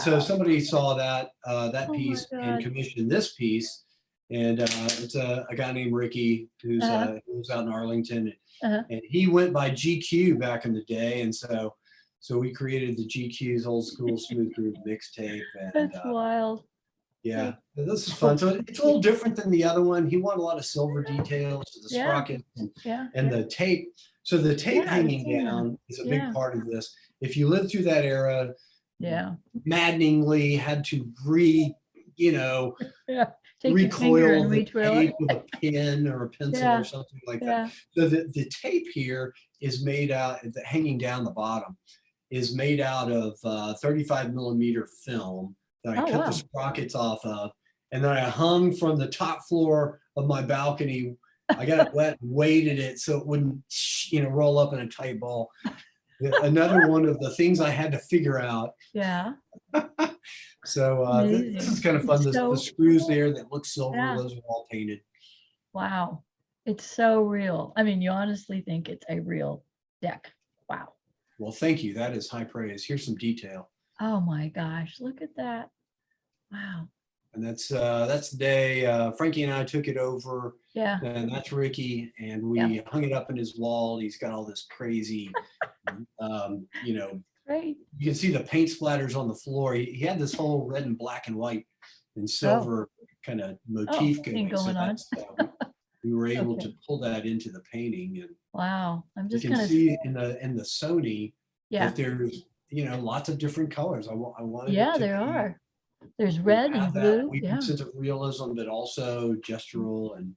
so Wow. somebody saw that Oh my piece and God. commissioned this piece. And it's a guy named Ricky who lives out in Arlington. Uh-huh. And he went by GQ back in the day. And so we created the GQ's old school smooth groove mixtape. And That's wild. yeah, this is fun. So it's a little different than the other one. He wanted a lot of silver details to the Yeah. sprocket Yeah. and the tape. So the tape Yeah, I've hanging seen that. down is a Yeah. big part of this. If you lived through that era, Yeah. maddeningly had to Yeah. Take your finger recoil and the retwirl tape it. with a pen or a pencil Yeah. or something like that. Yeah. So the tape here is made out, hanging down the bottom, is made out of 35 millimeter film that I Oh, cut wow. the sprockets off of. And then I hung from the top floor of my balcony. I got it wet and weighted it so it wouldn't, roll up in a tight ball. Another one of the things I had to figure out. Yeah. So this is kind of fun. The screws there that look silver, Yeah. those are all painted. Wow. It's so real. I mean, you honestly think it's a real deck. Wow. Well, thank you. That is high praise. Here's some detail. Oh my gosh. Look at that. Wow. And that's the day Frankie and I took it over. Yeah. And that's Ricky, and we hung it up in his wall. He's got all this crazy, Great. you can see the paint splatters on the floor. He had this whole red and black and white and silver kind of motif going going. on. We were able to pull that into the painting, and wow. I'm just you can gonna see in the Sony yeah. that there's lots of different colors. I wanted Yeah, it to there be, are. There's red and blue. weird sense of realism, but also gestural and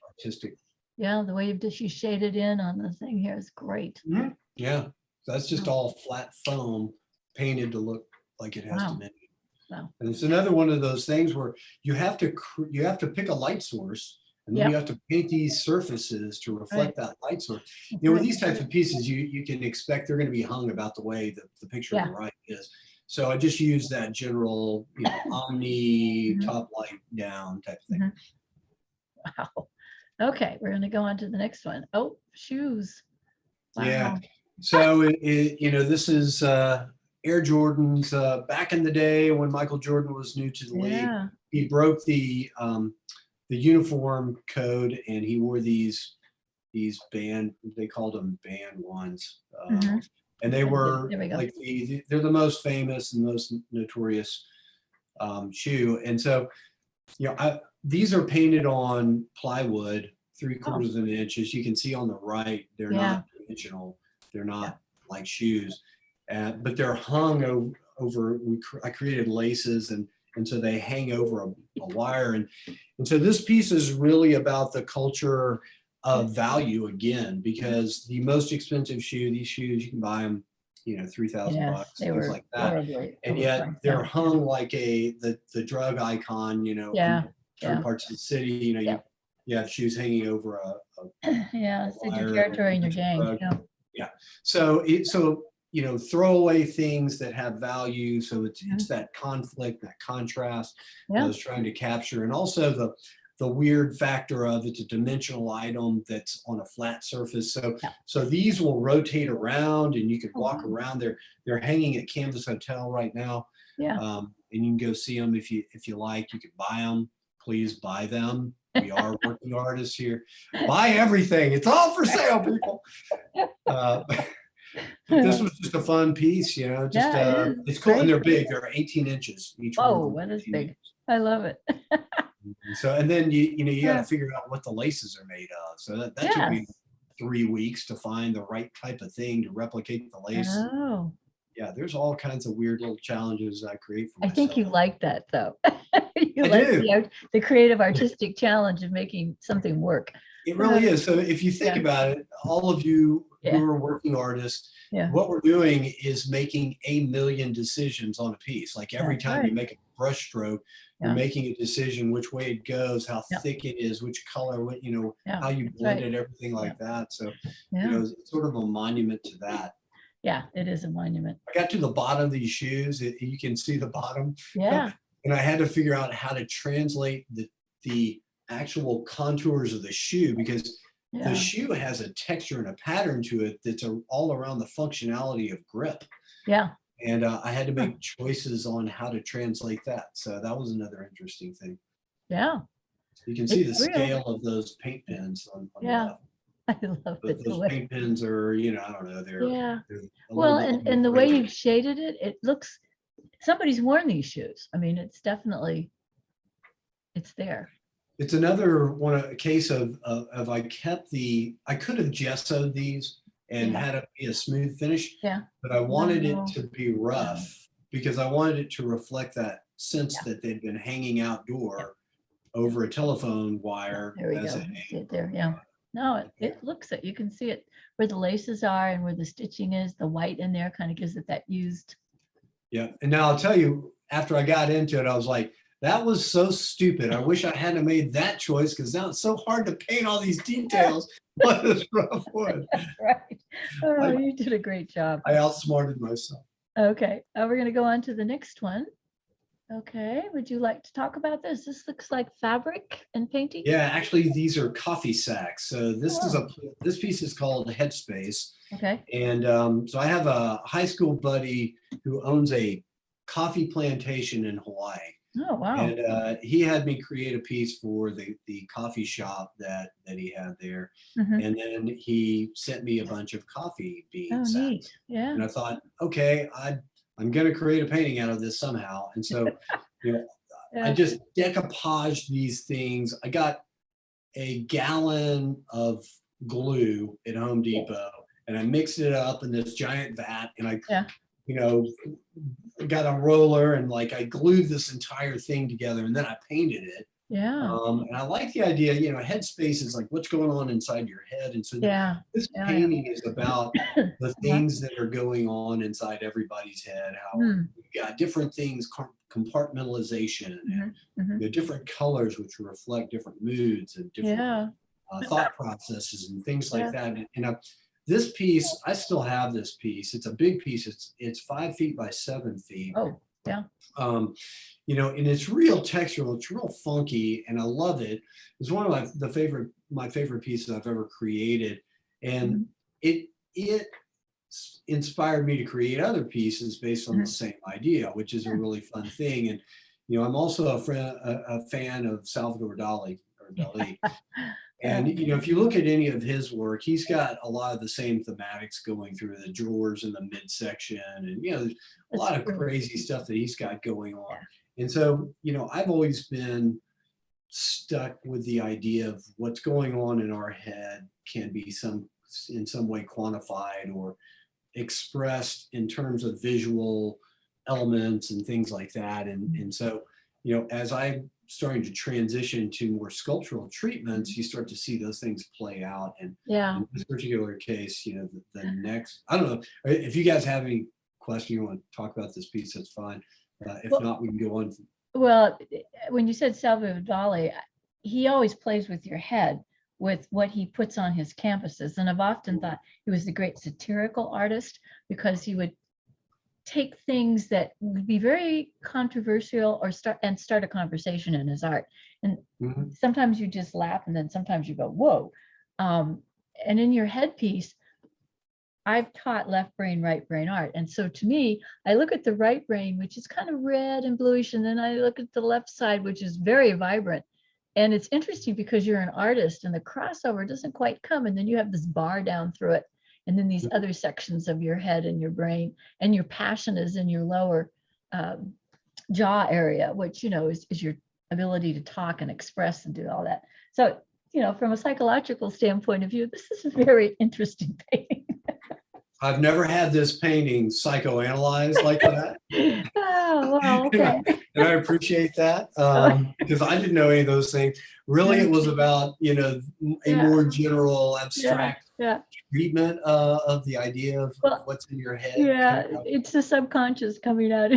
artistic. Yeah, the way you shaded in on the thing here is great. Mm-hmm. Yeah, so that's just all flat foam painted to look like it has dimension. Wow. And it's another one of those things where you have to pick a light source, and then you have to paint these surfaces to reflect that light source. With these types of pieces, you can expect they're going to be hung about the way the picture on the right is. So I just use that general, omni top light down type of thing. Wow. Okay, we're going to go on to the next one. Oh, shoes. Wow. Yeah. So this is Air Jordans. Back in the day when Michael Jordan was new to the league, he broke the uniform code, and he wore these band. They called them band ones. And they were like they're the most famous and most notorious shoe. And so, these are painted on plywood, 3/4 of an inch. As you can see on the right, they're not dimensional. They're not like shoes, but they're hung over. I created laces, and so they hang over a wire. And so this piece is really about the culture of value again, because the most expensive shoe, these shoes, you can buy them, $3,000, things like that. And yet they're hung like the drug icon, certain parts of the city, you have shoes hanging over a it's your territory and your gang. Yeah. So throw away things that have value. So it's Mhm. that conflict, that contrast that I Yeah. was trying to capture. And also the weird factor of it's a dimensional item that's on a flat surface. Yeah. So these will rotate around and you could Oh, walk wow. around. They're hanging at Canvas Hotel right now. Yeah. And you can go see them if you like. You could buy them. Please buy them. We are working artists here. Buy everything. It's all for sale, people. Uh, but this was just a fun piece, just Yeah, it is. it's cool. And Great. they're big. They're 18 inches. Each one of Whoa, them. that is 18 big. inches. I love it. So, and then you got to Yeah. figure out what the laces are made of. So that took me Yes. 3 weeks to find the right type of thing to replicate the lace. Oh, Yeah, there's all kinds of weird little challenges I create for I think myself. you like that though. You I like do. the creative artistic challenge of making something work. It really is. So if you think Yeah. about it, all of you who Yeah. are working artists, Yeah. what we're doing is making a million decisions on a piece. Like every That's time you right. make a brush stroke, you're Yeah. making a decision which way it goes, how Yeah. thick it is, which color, Yeah. how you That's blend right. it, everything like that. So, Yeah. it's sort of a monument to that. Yeah, it is a monument. I got to the bottom of these shoes. You can see the bottom. Yeah. And I had to figure out how to translate the actual contours of the shoe because the Yeah. shoe has a texture and a pattern to it that's all around the functionality of grip. Yeah. And I had to make choices on how to translate that. So that was another interesting thing. Yeah. You can see the It's real. scale of those paint pens on the Yeah. left. I love But it. The those way. paint pens are, I don't know, they're Yeah. a Well, little bit and the way rigid. you've shaded it, it looks, somebody's worn these shoes. I mean, it's definitely, it's there. It's another a case of I could have gessoed these and Yeah. had it be a smooth finish, Yeah. but I wanted No. it to be rough because I wanted it to reflect that sense Yeah. that they'd been hanging outdoor over a telephone wire. There we as go. a- See it there. Yeah. No, it looks it. You can see it where the laces are and where the stitching is. The white in there kind of gives it that used. Yeah. And now I'll tell you, after I got into it, I was like, that was so stupid. I wish I hadn't made that choice because now it's so hard to paint all these details on this rough wood. Right. Oh, I- you did a great job. I outsmarted myself. Okay. We're going to go on to the next one. Okay. Would you like to talk about this? This looks like fabric and painting. Yeah, actually, these are coffee sacks. So this piece is called Headspace. Okay. And so I have a high school buddy who owns a coffee plantation in Hawaii. Oh, wow. And he had me create a piece for the coffee shop that he had there. Mhm. And then he sent me a bunch of coffee bean Oh, sacks. neat. Yeah. And I thought, okay, I'm going to create a painting out of this somehow. And so, I Yeah. just decoupaged these things. I got a gallon of glue at Home Depot and I mixed it up in this giant vat and I, Yeah. got a roller and I glued this entire thing together and then I painted it. Yeah. And I like the idea, headspace is like what's going on inside your head. And so Yeah. this Yeah, painting is about the Uh-huh. things that are going on inside everybody's head, how Mm. you got different things, compartmentalization, and Mhm. different colors which reflect different moods and different Yeah. thought processes and things like Yeah. that. And this piece, I still have this piece. It's a big piece. It's 5 feet by 7 feet. Oh, yeah. And it's real textural. It's real funky, and I love it. It's one of my favorite pieces I've ever created, and it inspired me to create other pieces based on the same idea, which is a really fun thing. And I'm also a fan of Salvador Dali or Dali. And if you look at any of his work, he's got a lot of the same thematics going through the drawers in the midsection, and there's a lot of crazy stuff that he's got going on. And so I've always been stuck with the idea of what's going on in our head can be in some way quantified or expressed in terms of visual elements and things like that. And so as I'm starting to transition to more sculptural treatments, you start to see those things play out. And in this particular case, the next, I don't know if you guys have any question you want to talk about this piece, that's fine. If not, we can go on. Well, when you said Salvador Dali, he always plays with your head with what he puts on his canvases. And I've often thought he was a great satirical artist, because he would take things that would be very controversial or start a conversation in his art. And sometimes you just laugh, and then sometimes you go, whoa. And in your headpiece, I've taught left brain, right brain art. And so to me, I look at the right brain, which is kind of red and bluish, and then I look at the left side, which is very vibrant. And it's interesting because you're an artist and the crossover doesn't quite come. And then you have this bar down through it. And then these other sections of your head and your brain, and your passion is in your lower jaw area, which, you know, is your ability to talk and express and do all that. So, you know, from a psychological standpoint of view, this is a very interesting painting. I've never had this painting psychoanalyzed like that. Oh, well, okay. And I appreciate that, because I didn't know any of those things. Really, it was about, you know, a more general abstract treatment of the idea of what's in your head. Yeah, it's the subconscious coming out.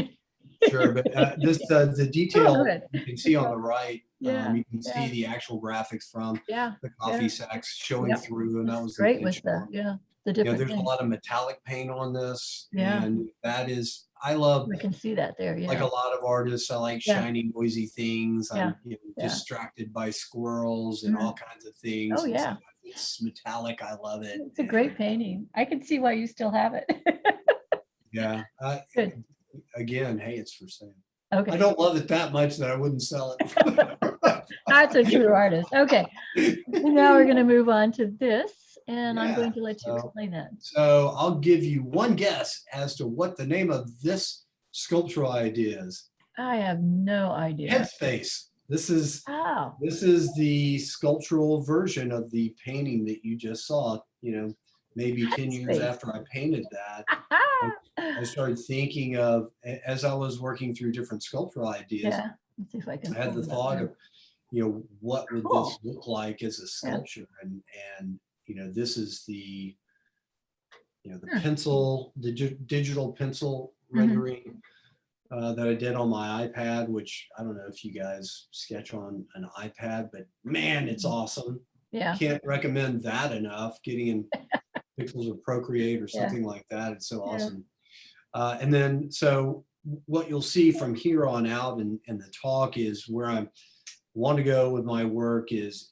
Sure, but the detail you can see on the right, you can see the actual graphics from the coffee sacks showing through, and that was great with the the different there's things. a lot of metallic paint on this, and that is, I love. We can see that there. Like a lot of artists, I like shiny, noisy things. I'm distracted by squirrels and all kinds of things. Oh yeah, so it's metallic. I love it. It's a great painting. I can see why you still have it. Yeah. Good. Again, hey, it's for sale. Okay. I don't love it that much that I wouldn't sell it. That's a true artist. Okay. Now we're going to move on to this, and I'm going to let you explain that. So I'll give you one guess as to what the name of this sculptural idea is. I have no idea. Headspace. This is the sculptural version of the painting that you just saw, you know, maybe 10 years after I painted that. I started thinking of, as I was working through different sculptural ideas, let's see if I can. I had the thought of, you know, what would this look like as a sculpture? And you know, this is the, you know, the pencil, the digital pencil rendering that I did on my iPad, which I don't know if you guys sketch on an iPad, but man, it's awesome. Yeah. Can't recommend that enough. Getting in Pixels or Procreate or something like that. It's so awesome. And then, so what you'll see from here on out in the talk is where I want to go with my work is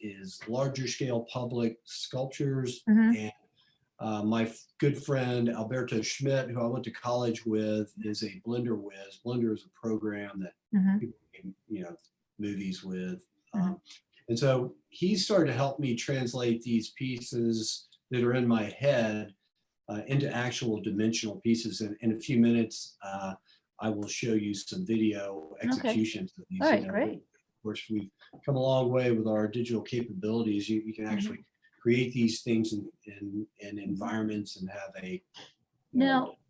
larger scale public sculptures. And my good friend Alberto Schmidt, who I went to college with, is a Blender whiz. Blender is a program that people make, you know, movies with. And so he started to help me translate these pieces that are in my head into actual dimensional pieces. And in a few minutes, I will show you some video executions of these. All right, great. Of course, we've come a long way with our digital capabilities. You can actually create these things in environments and have a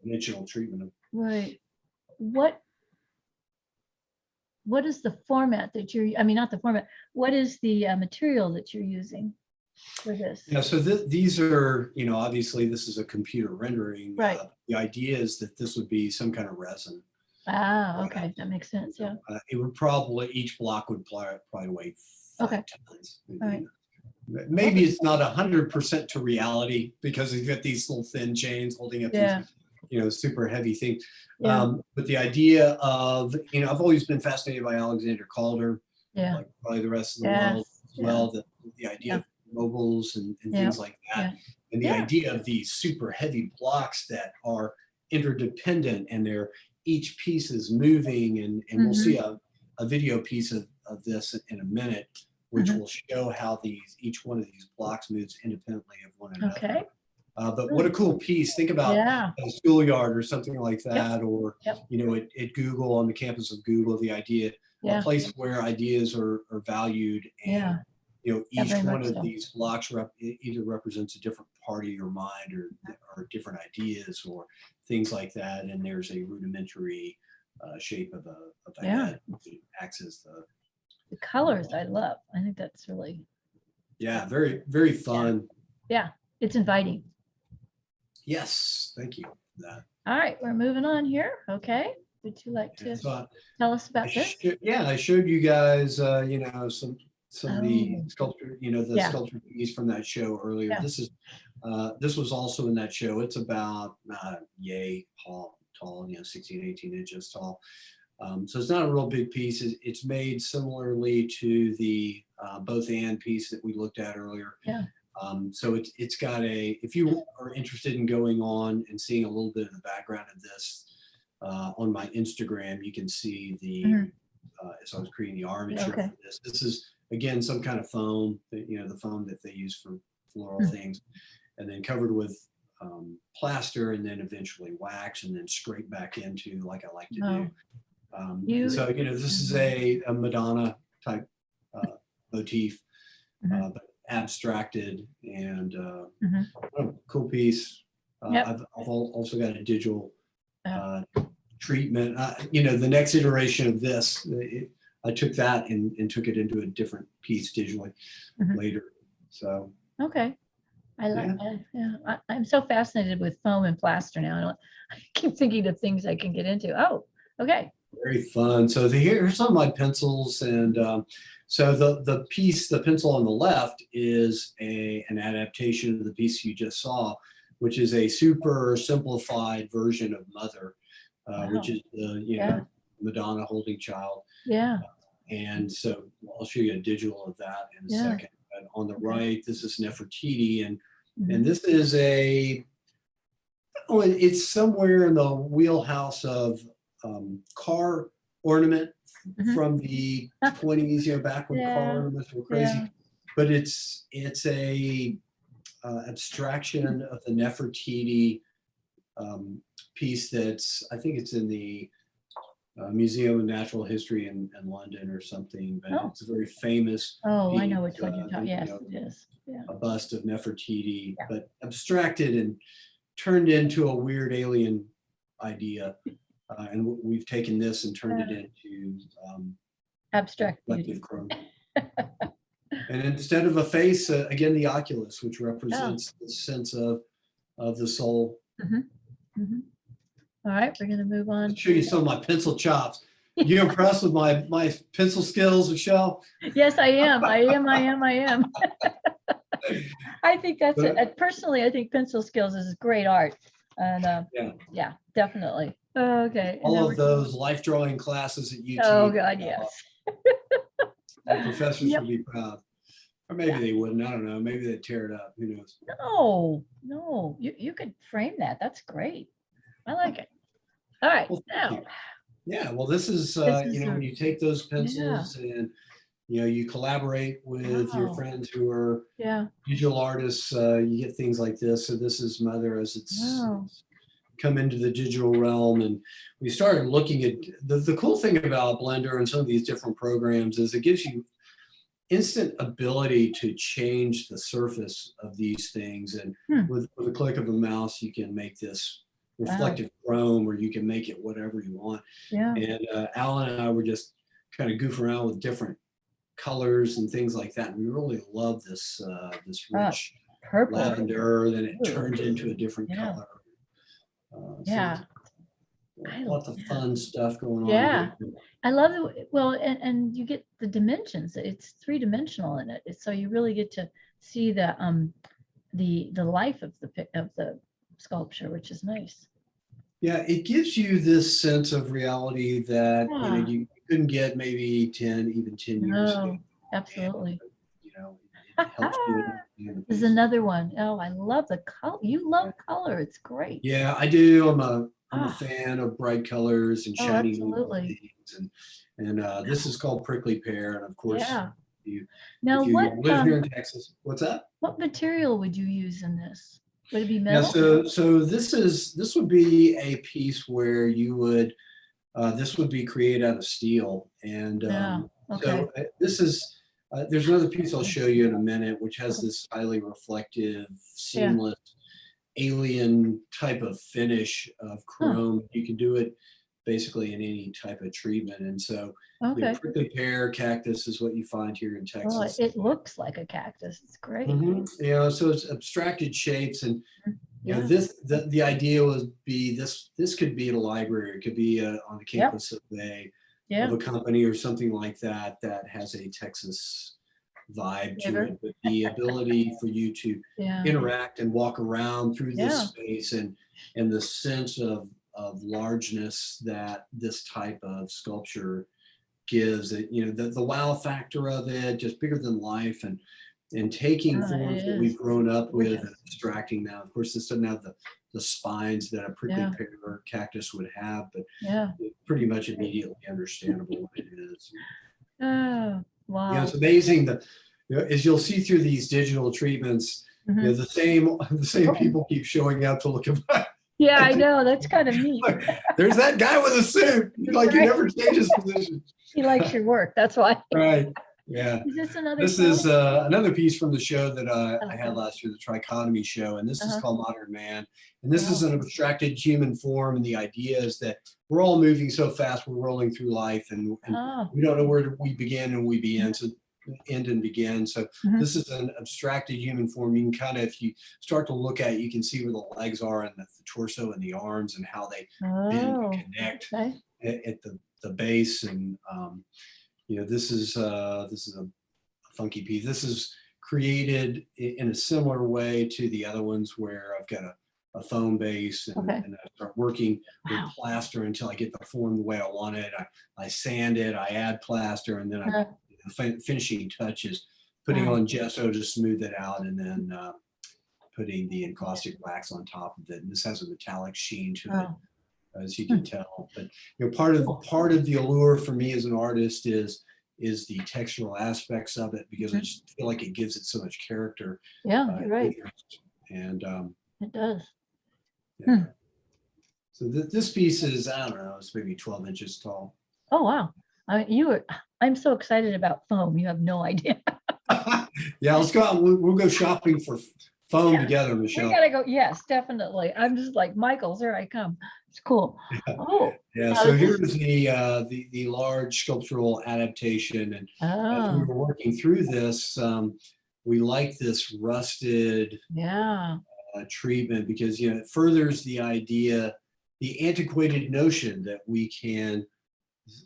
dimensional treatment of. Right. What is the format that you're, I mean, not the format, what is the material that you're using for this? Yeah, so these are, you know, obviously this is a computer rendering. Right. The idea is that this would be some kind of resin. Ah, okay, that makes sense, yeah. It would probably, each block would probably weigh 5 tons. All right. Maybe it's not 100% to reality because you've got these little thin chains holding up these, you know, super heavy things. But the idea of, you know, I've always been fascinated by Alexander Calder, like probably the rest of the world as well. The idea of mobiles and things like that. And the idea of these super heavy blocks that are interdependent and they're, each piece is moving, and we'll see a video piece of this in a minute, which will show how each one of these blocks moves independently of one another. Okay. But what a cool piece. Think about a schoolyard or something like that, or, you know, at Google, on the campus of Google, the idea, a place where ideas are valued, and, you know, each one of these blocks either represents a different part of your mind or different ideas or things like that. And there's a rudimentary shape of a head that acts as the colors. I love. I think that's really. Yeah, very, very fun. Yeah, it's inviting. Yes, thank you for that. All right, we're moving on here. Okay. Would you like to tell us about this? I showed you guys, you know, some of the sculpture, you know, the sculpture piece from that show earlier. This is This was also in that show. It's about yay tall, 16, 18 inches tall. So it's not a real big piece. It's made similarly to the both and piece that we looked at earlier. Yeah. So it's got if you are interested in going on and seeing a little bit of the background of this on my Instagram, you can see as I was creating the armature for this. This is, again, some kind of foam, the foam that they use for floral things, and then covered with plaster, and then eventually wax, and then scrape back into, like I like to do. So, this is a Madonna type motif, but abstracted, and cool piece. I've also got a digital treatment. The next iteration of this, I took that and took it into a different piece digitally later. So okay, I like that. Yeah, I'm so fascinated with foam and plaster now. I keep thinking of things I can get into. Oh, okay. Very fun. So here's some of my pencils, and so the pencil on the left is an adaptation of the piece you just saw, which is a super simplified version of Mother, which is Madonna holding child. Yeah. And so I'll show you a digital of that in a second. But on the right, this is Nefertiti, and this is it's somewhere in the wheelhouse of car ornament from the 20s, back when car ornaments were crazy. But it's a abstraction of the Nefertiti piece I think it's in the Museum of Natural History in London or something, but it's a very famous piece. I know which one you're talking. Yes, it is. Yeah. A bust of Nefertiti, but abstracted and turned into a weird alien idea. And we've taken this and turned it into abstract collective chrome. And instead of a face, again, the oculus, which represents the sense of the soul. All right, we're going to move on. I'll show you some of my pencil chops. You impressed with my pencil skills, Michelle? Yes, I am. I am. I think that's it. Personally, I think pencil skills is great art. And yeah, definitely. Okay. All of those life drawing classes at UT. Oh God, yes. The professors would be proud. Or maybe they wouldn't. I don't know. Maybe they'd tear it up. Who knows? No. You could frame that. That's great. I like it. All right. Well, now. Yeah. Well, this is when you take those pencils and you collaborate with your friends who are digital artists, you get things like this. So this is Mother as it's come into the digital realm, and we started looking at the cool thing about Blender and some of these different programs is it gives you instant ability to change the surface of these things, and with a click of a mouse you can make this reflective chrome, or you can make it whatever you want. And Alan and I were just kind of goofing around with different colors and things like that, and we really love this rich purple lavender. Then it turned into a different color. Lots of fun stuff going on. I love it. Well, and you get the dimensions. It's three-dimensional in it, so you really get to see the life of the sculpture, which is nice. Yeah, it gives you this sense of reality that you couldn't get maybe 10 years ago. Absolutely. It helps you. There's another one. Oh, I love the color. You love color. It's great. Yeah, I do. I'm a fan of bright colors and shiny things. And this is called Prickly Pear. And of course, if you live here in Texas, what's that? What material would you use in this? Would it be metal? Yeah, so this would be a piece where you would this would be created out of steel. And so this is there's another piece I'll show you in a minute, which has this highly reflective, seamless, alien type of finish of chrome. You can do it basically in any type of treatment. And so prickly pear cactus is what you find here in Texas. It looks like a cactus. It's great. So it's abstracted shapes, and the idea would be this could be at a library, it could be on the campus of a company or something like that has a Texas vibe to Never. it, but the ability for you to Yeah. interact and walk around through this Yeah. space, and the sense of largeness that this type of sculpture gives it, the wow factor of it, just bigger than life, and taking forms It that is we've grown up with and gorgeous. abstracting them. Of course, this doesn't have the spines that a prickly Yeah. pear or cactus would have, but Yeah. it's pretty much immediately understandable what it is. Oh, wow. It's amazing that, as you'll see through these digital treatments, Mhm. the same people keep showing up to look at my. Yeah, I know. That's kind of neat. Like, there's that guy with a suit. Like, he Right. never changes position. He likes your work. That's why. Right. Yeah. Is this another This photo? is another piece from the show that I had Okay. last year, the Trichotomy show, and this is Uh-huh. called Modern Man. And this is Wow. an abstracted human form, and the idea is that we're all moving so fast, we're rolling through life, and Oh. we don't know where we begin and we begin, so end and begin. So Mhm. this is an abstracted human form. You can kind of, if you start to look at it, you can see where the legs are and the torso and the arms and how they bend Oh. and connect Okay. at the base. And this is a funky piece. This is created in a similar way to the other ones, where I've got a foam base, and, Okay. and I start working with Wow. plaster until I get the form the way I want it. I sand it, I add plaster, and then Uh, the finishing touches, putting wow. on gesso to smooth it out, and then putting the encaustic wax on top of it. And this has a metallic sheen to it, Oh. as you Hmm. can tell. But part of the allure for me as an artist is the textural aspects of it, because I just feel like it gives it so much character. Yeah, you're right. And It does. yeah. So this piece is, I don't know, it's maybe 12 inches tall. Oh, wow. I'm so excited about foam. You have no idea. Yeah, let's go out. We'll go shopping for foam together, We Michelle. gotta go. Yes, definitely. I'm just like, Michael's, here I come. It's cool. Oh. Yeah, so here's the large sculptural adaptation. And as we Oh. were working through this, we like this rusted Yeah. treatment, because it furthers the idea, the antiquated notion that we can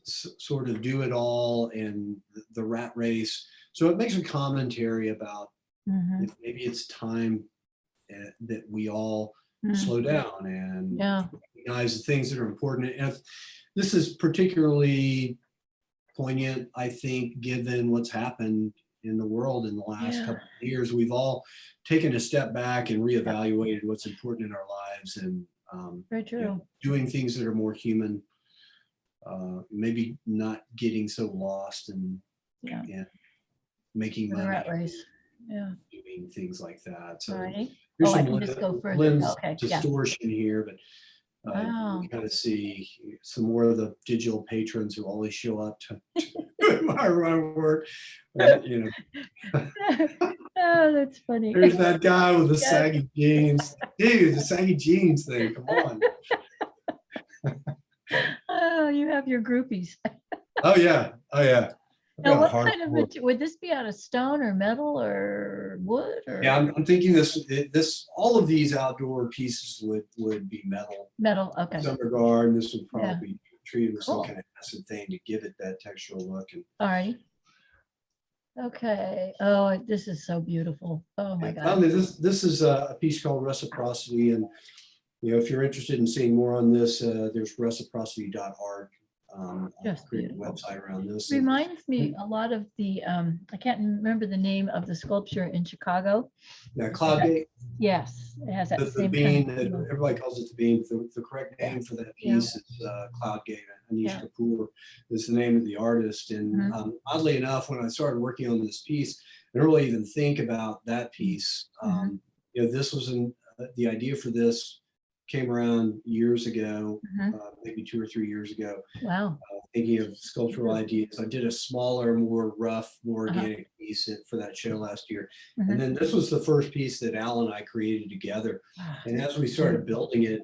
sort of do it all in the rat race. So it makes a commentary about Mhm. if maybe it's time that we all Mm. slow down and Yeah. recognize the things that are important. And if this is particularly poignant, I think, given what's happened in the world in the last Yeah. couple of years. We've all taken a step back and reevaluated what's important in our lives, and Very true. doing things that are more human, maybe not getting so lost and Yeah. making The money, rat race. Yeah. doing things like that. So Alrighty. here's Oh, I some can just go further. lens Okay. Yeah. distortion here, but Wow. you kind of see some more of the digital patrons who always show up to admire my work. Oh, that's funny. There's that guy with the Yes. saggy jeans. Dude, the saggy jeans thing, come on. Oh, you have your groupies. Oh yeah, oh yeah. I've Now, got what kind of hardcore. would this be out of stone or metal or wood or Yeah, I'm thinking this all of these outdoor pieces would be metal. metal? Okay. Some regard, and this would Yeah. probably be treated with some Cool. kind of acid thing to give it that textural look. And Alrighty. Okay. Oh, this is so beautiful. Oh my God. this is a piece called Reciprocity, and if you're interested in seeing more on this, there's reciprocity.org. I'll Just create a beautiful. website around this. Reminds me a lot of the I can't remember the name of the sculpture in Chicago. Yeah, Cloudgate. Yes, it has that The same bean, kind of feel. everybody calls it the bean. The correct name for that piece is Cloudgate. Anish Yeah. Kapoor is the name of the artist. And Mhm. oddly enough, when I started working on this piece, I didn't really even think about that piece. Mhm. This was the idea for this came around years ago, Mhm. maybe 2 or 3 years ago. Wow. Thinking of sculptural ideas, I did a smaller, more rough, more Uh-huh. organic piece for that show last year. Mhm. And then this was the first piece that Al and I created together. Ah, And as we started building it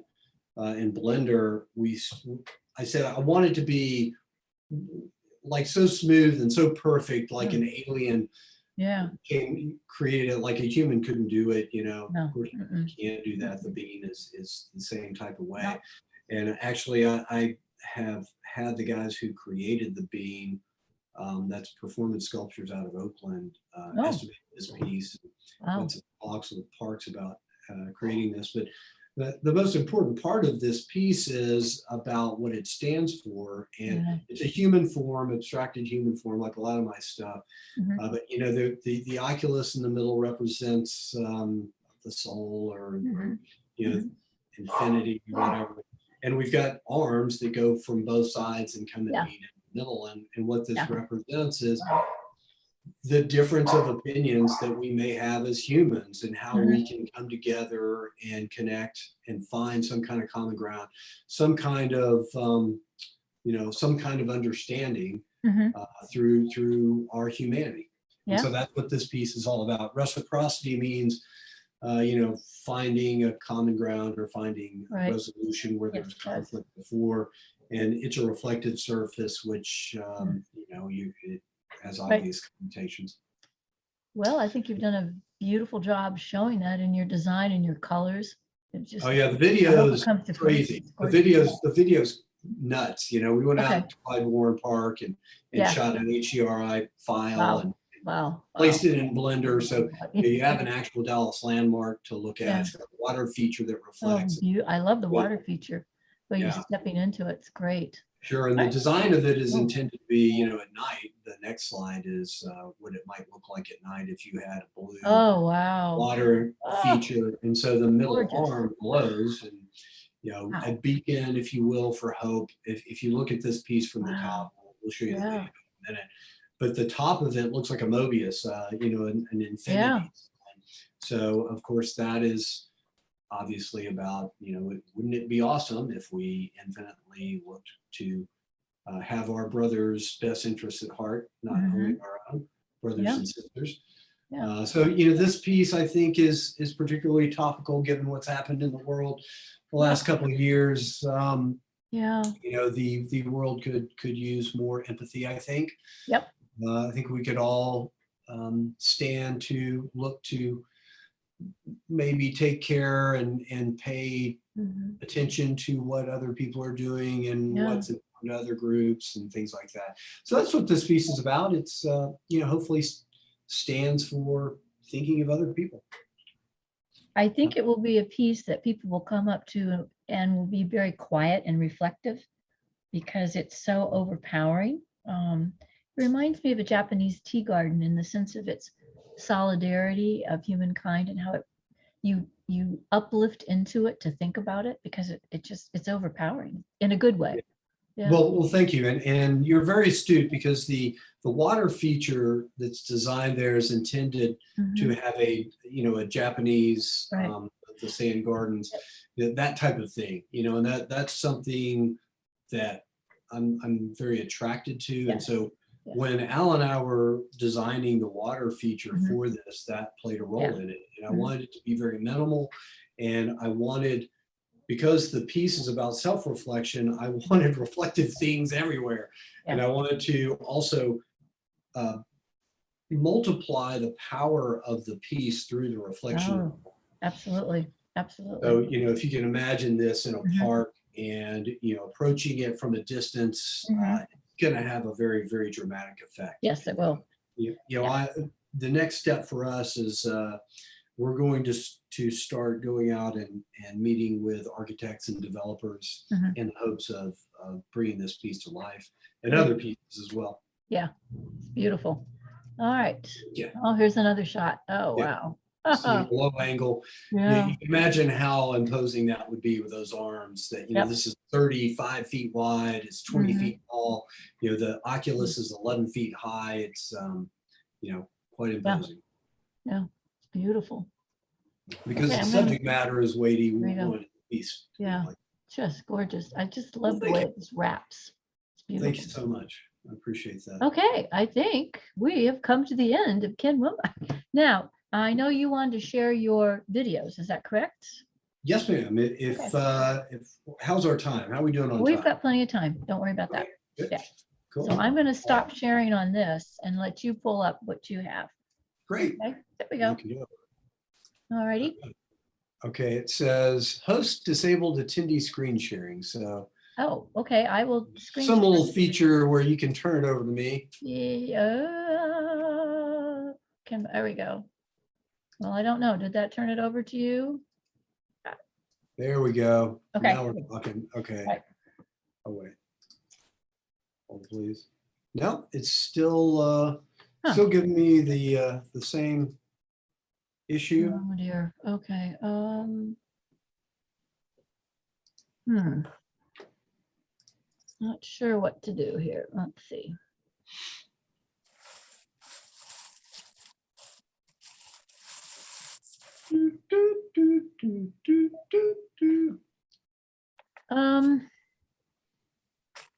in Blender, I said I want it to be like so smooth and so perfect, like an alien Yeah. created it, like a human couldn't do it. No. Of course, Mm-mm. you can't do that. The bean is the same type of way. No. And actually, I have had the guys who created the bean That's Performance Sculptures out of Oakland, Oh, estimated this piece. wow. Went to talks with Parks about creating this. But the most important part of this piece is about what it stands for. And Yeah. it's a human form, abstracted human form, like a lot of my stuff. Mhm. But you know, the oculus in the middle represents the soul, or Mhm. you know, Mhm. infinity, or whatever. And we've got arms that go from both sides and come and Yeah. meet in the middle. And what this Yeah. represents is the difference of opinions that we may have as humans, and how we can come together and connect and find some kind of common ground, some kind of some kind of understanding Mhm. through our humanity. And Yeah. so that's what this piece is all about. Reciprocity means finding a common ground, or finding a Right. resolution where Yes, there's it does. conflict before. And it's a reflective surface, which it has Right. obvious connotations. Well, I think you've done a beautiful job showing that in your design and your colors. It just, Oh yeah, the I hope it video's comes to fruition. crazy. It's The gorgeous. video's nuts. You know, we went Okay. out to Clyde Warren Park and Yeah. shot an HDRI file Wow. and Wow. placed it in Blender. So Wow. you have an actual Dallas landmark to look Yeah. at. It's got a water feature that Oh, reflects. I love the water feature. But you're Yeah. stepping into it. It's great. Sure, and the Right. design of it is Oh. intended to be, at night. The next slide is what it might look like at night if you had a blue Oh, wow. water Oh, feature. And so the middle gorgeous. arm glows, and Wow. a beacon, if you will, for hope. If you look at this piece from the Wow. top, we'll show you the Yeah. video in a minute. But the top of it looks like a Mobius, an infinity. Yeah. So of course that is obviously about, wouldn't it be awesome if we infinitely looked to have our brothers' best interests at heart, not only Mhm. our own brothers Yeah. and sisters. Yeah. So this piece, I think, is particularly topical given what's happened in the world the last couple of years. Yeah. The world could use more empathy, I think. Yep. I think we could all stand to look to maybe take care and pay Mhm. attention to what other people are doing and Yeah. what's important to other groups and things like that. So that's what this piece is about. It's hopefully stands for thinking of other people. I think it will be a piece that people will come up to and will be very quiet and reflective because it's so overpowering. It reminds me of a Japanese tea garden in the sense of its solidarity of humankind and how you uplift into it to think about it because it's overpowering in a good way. Yeah. Well, thank you, and you're very astute, because the water feature that's designed there is intended to Mhm. have a Japanese Right. the sand gardens, that type of thing, and that's something that I'm very attracted to. And Yes. so Yes. when Al and I were designing the water feature Mhm. for this, that played a role Yeah. in it, and I Mhm. wanted it to be very minimal, and I wanted, because the piece is about self-reflection, I wanted reflective things everywhere. Yeah. And I wanted to also uh, multiply the power of the piece through the reflection. Oh, absolutely. Absolutely. So, if you can imagine this in a Mhm. park and, approaching it from a distance, Mhm. it's going to have a very, very dramatic effect. Yes, it will. Yeah. The next step for us is we're going to start going out and meeting with architects and developers Mhm. in hopes of bringing this piece to life, and Great. other pieces as well. Yeah. It's beautiful. All right. Yeah. Oh, here's another shot. Oh, Yeah. wow. See, low angle. Yeah. You can imagine how imposing that would be with those arms. That Yep. this is 35 feet wide. It's 20 Mhm. feet tall. The oculus is 11 feet high. It's quite imposing. Yeah. It's beautiful. Because Okay, the subject matter is weighty. We There you go. wanted the piece to be Yeah. like. Just gorgeous. I just love the thank way you. it just wraps. It's beautiful. Thank you so much. I appreciate that. Okay, I think we have come to the end of Ken Womack. Now, I know you wanted to share your videos. Is that correct? Yes, ma'am. If how's our time? How are we doing on We've time? got plenty of time. Don't worry about that. Okay, good. Yeah. Cool. So I'm going to stop sharing on this and let you pull up what you have. Great. Okay, there we go. All righty. Okay, it says host disabled attendee screen sharing. So Oh, okay, I will screen Some little share. feature where you can turn it over to me. Yeah. There we go. Well, I don't know. Did that turn it over to you? There we go. Okay. Now we're talking. Okay. Right. Oh, wait. Hold, please. No, it's still still giving me the same issue. Oh dear. Okay. Not sure what to do here. Let's see.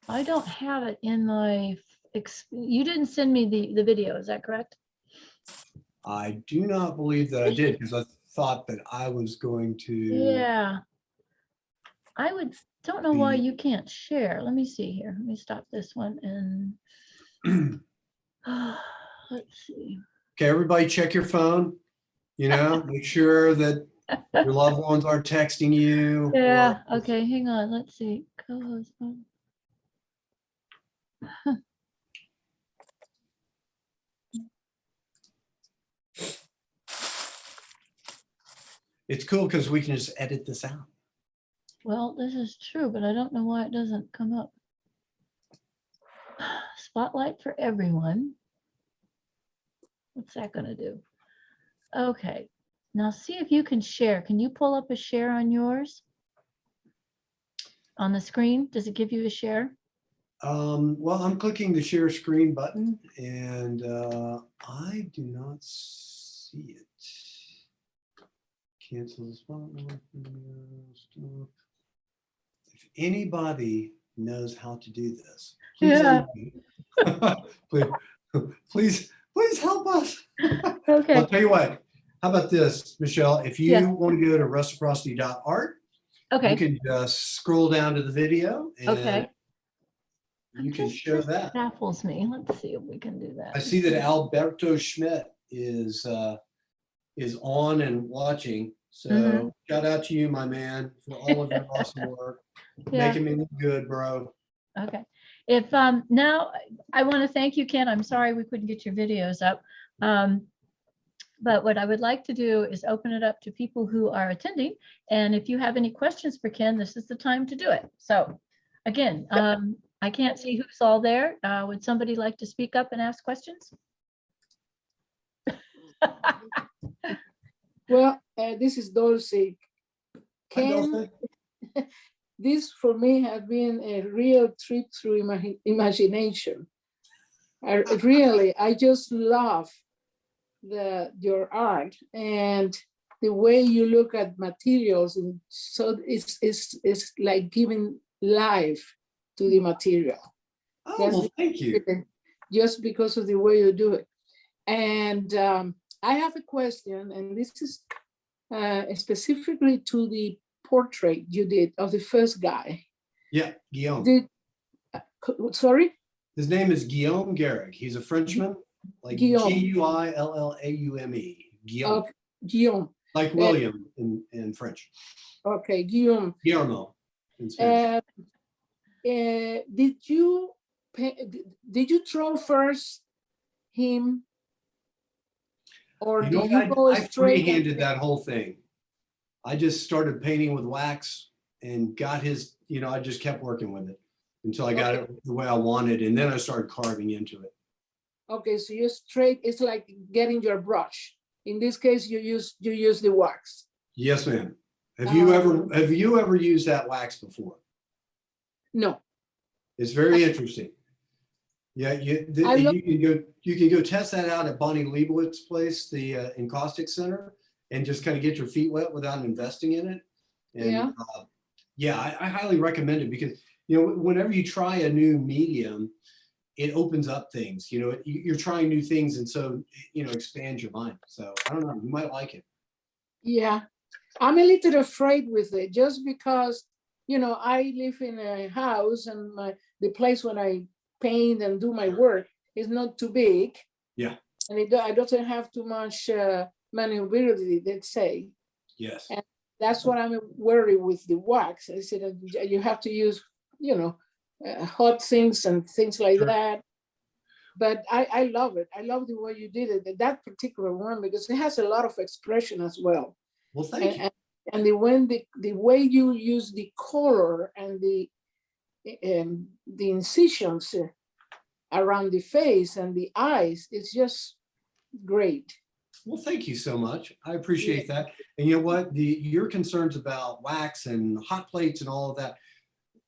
I don't have it in my. You didn't send me the video. Is that correct? I do not believe that I did because I thought that I was going to. Yeah. Don't know why you can't share. Let me see here. Let me stop this one and let's see. Okay, everybody check your phone, make sure that your loved ones aren't texting you. Yeah, okay, hang on. Let's see. Co-host. It's cool because we can just edit this out. Well, this is true, but I don't know why it doesn't come up. Spotlight for everyone. What's that going to do? Okay. Now see if you can share. Can you pull up a share on yours? On the screen? Does it give you a share? Well, I'm clicking the share screen button and I do not see it. Cancel the spotlight. Stop. If anybody knows how to do this, please, please help us. Okay. I'll tell you what. How about this, Michelle? If you want to go to reciprocity.art, you can just scroll down to the video and you can show that. Baffles me. Let's see if we can do that. I see that Alberto Schmidt is on and watching. So shout out to you, my man, for all of your awesome work. Making me look good, bro. Okay. If now I want to thank you, Ken. I'm sorry we couldn't get your videos up. But what I would like to do is open it up to people who are attending. And if you have any questions for Ken, this is the time to do it. So again, I can't see who's all there. Would somebody like to speak up and ask questions? Well, this is Dulce. Ken, this for me has been a real trip through imagination. I just love your art and the way you look at materials, and so it's like giving life to the material. Oh, well, thank you. Just because of the way you do it. And I have a question, and this is specifically to the portrait you did of the first guy. Yeah, Guillaume. Sorry? His name is Guillaume Garrick. He's a Frenchman, like Guillaume. Guillaume. Guillaume. Like William in French. Okay, Guillaume. Guillermo in Spanish. Did you draw first him, or did you go straight? I freehanded that whole thing. I just started painting with wax and got his. I just kept working with it until I got it the way I wanted, and then I started carving into it. Okay, so you straight. It's like getting your brush. In this case, you use the wax. Yes, ma'am. Have you ever used that wax before? No. It's very interesting. Yeah, you can go test that out at Bonnie Leibowitz's place, the Encaustic Center, and just kind of get your feet wet without investing in it. And I highly recommend it because whenever you try a new medium, it opens up things. You're trying new things, and so expands your mind. So I don't know, you might like it. Yeah, I'm a little afraid with it just because I live in a house, and the place when I paint and do my work is not too big. Yeah. And I don't have too much maneuverability, let's say. Yes. And that's what I'm worried with the wax. I said you have to use hot things and things like Sure. that. But I love it. I love the way you did it, that particular one, because it has a lot of expression as well. Well, thank you. And the way you use the color and the incisions around the face and the eyes, it's just great. Well, thank you so much. I appreciate that. And you know what? Your concerns about wax and hot plates and all of that,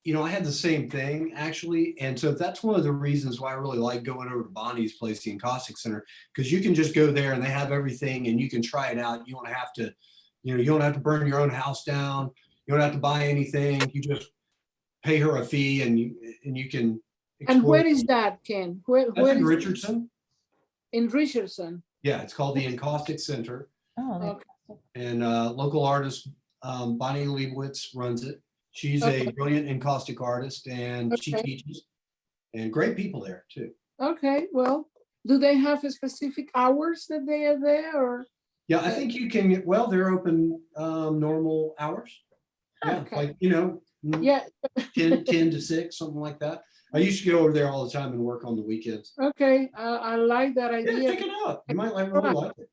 I had the same thing actually. And so that's one of the reasons why I really like going over to Bonnie's place, the Encaustic Center, because you can just go there and they have everything and you can try it out. You don't have to, you don't have to burn your own house down. You don't have to buy anything. You just pay her a fee and you can explore. And where is that, Ken? Where That's in is Richardson. in Richardson? Yeah, it's called the Encaustic Center. Oh, Okay. And local artist Bonnie Leibowitz runs it. She's Okay. a brilliant encaustic artist and she Okay. teaches. And great people there too. Okay, well, do they have a specific hours that they are there, or? Yeah, I think you can, well, they're open normal hours. Yeah, Okay. like, Yeah, 10 to 6, something like that. I used to go over there all the time and work on the weekends. okay, I like that Yeah, idea. check it out. You might really like it.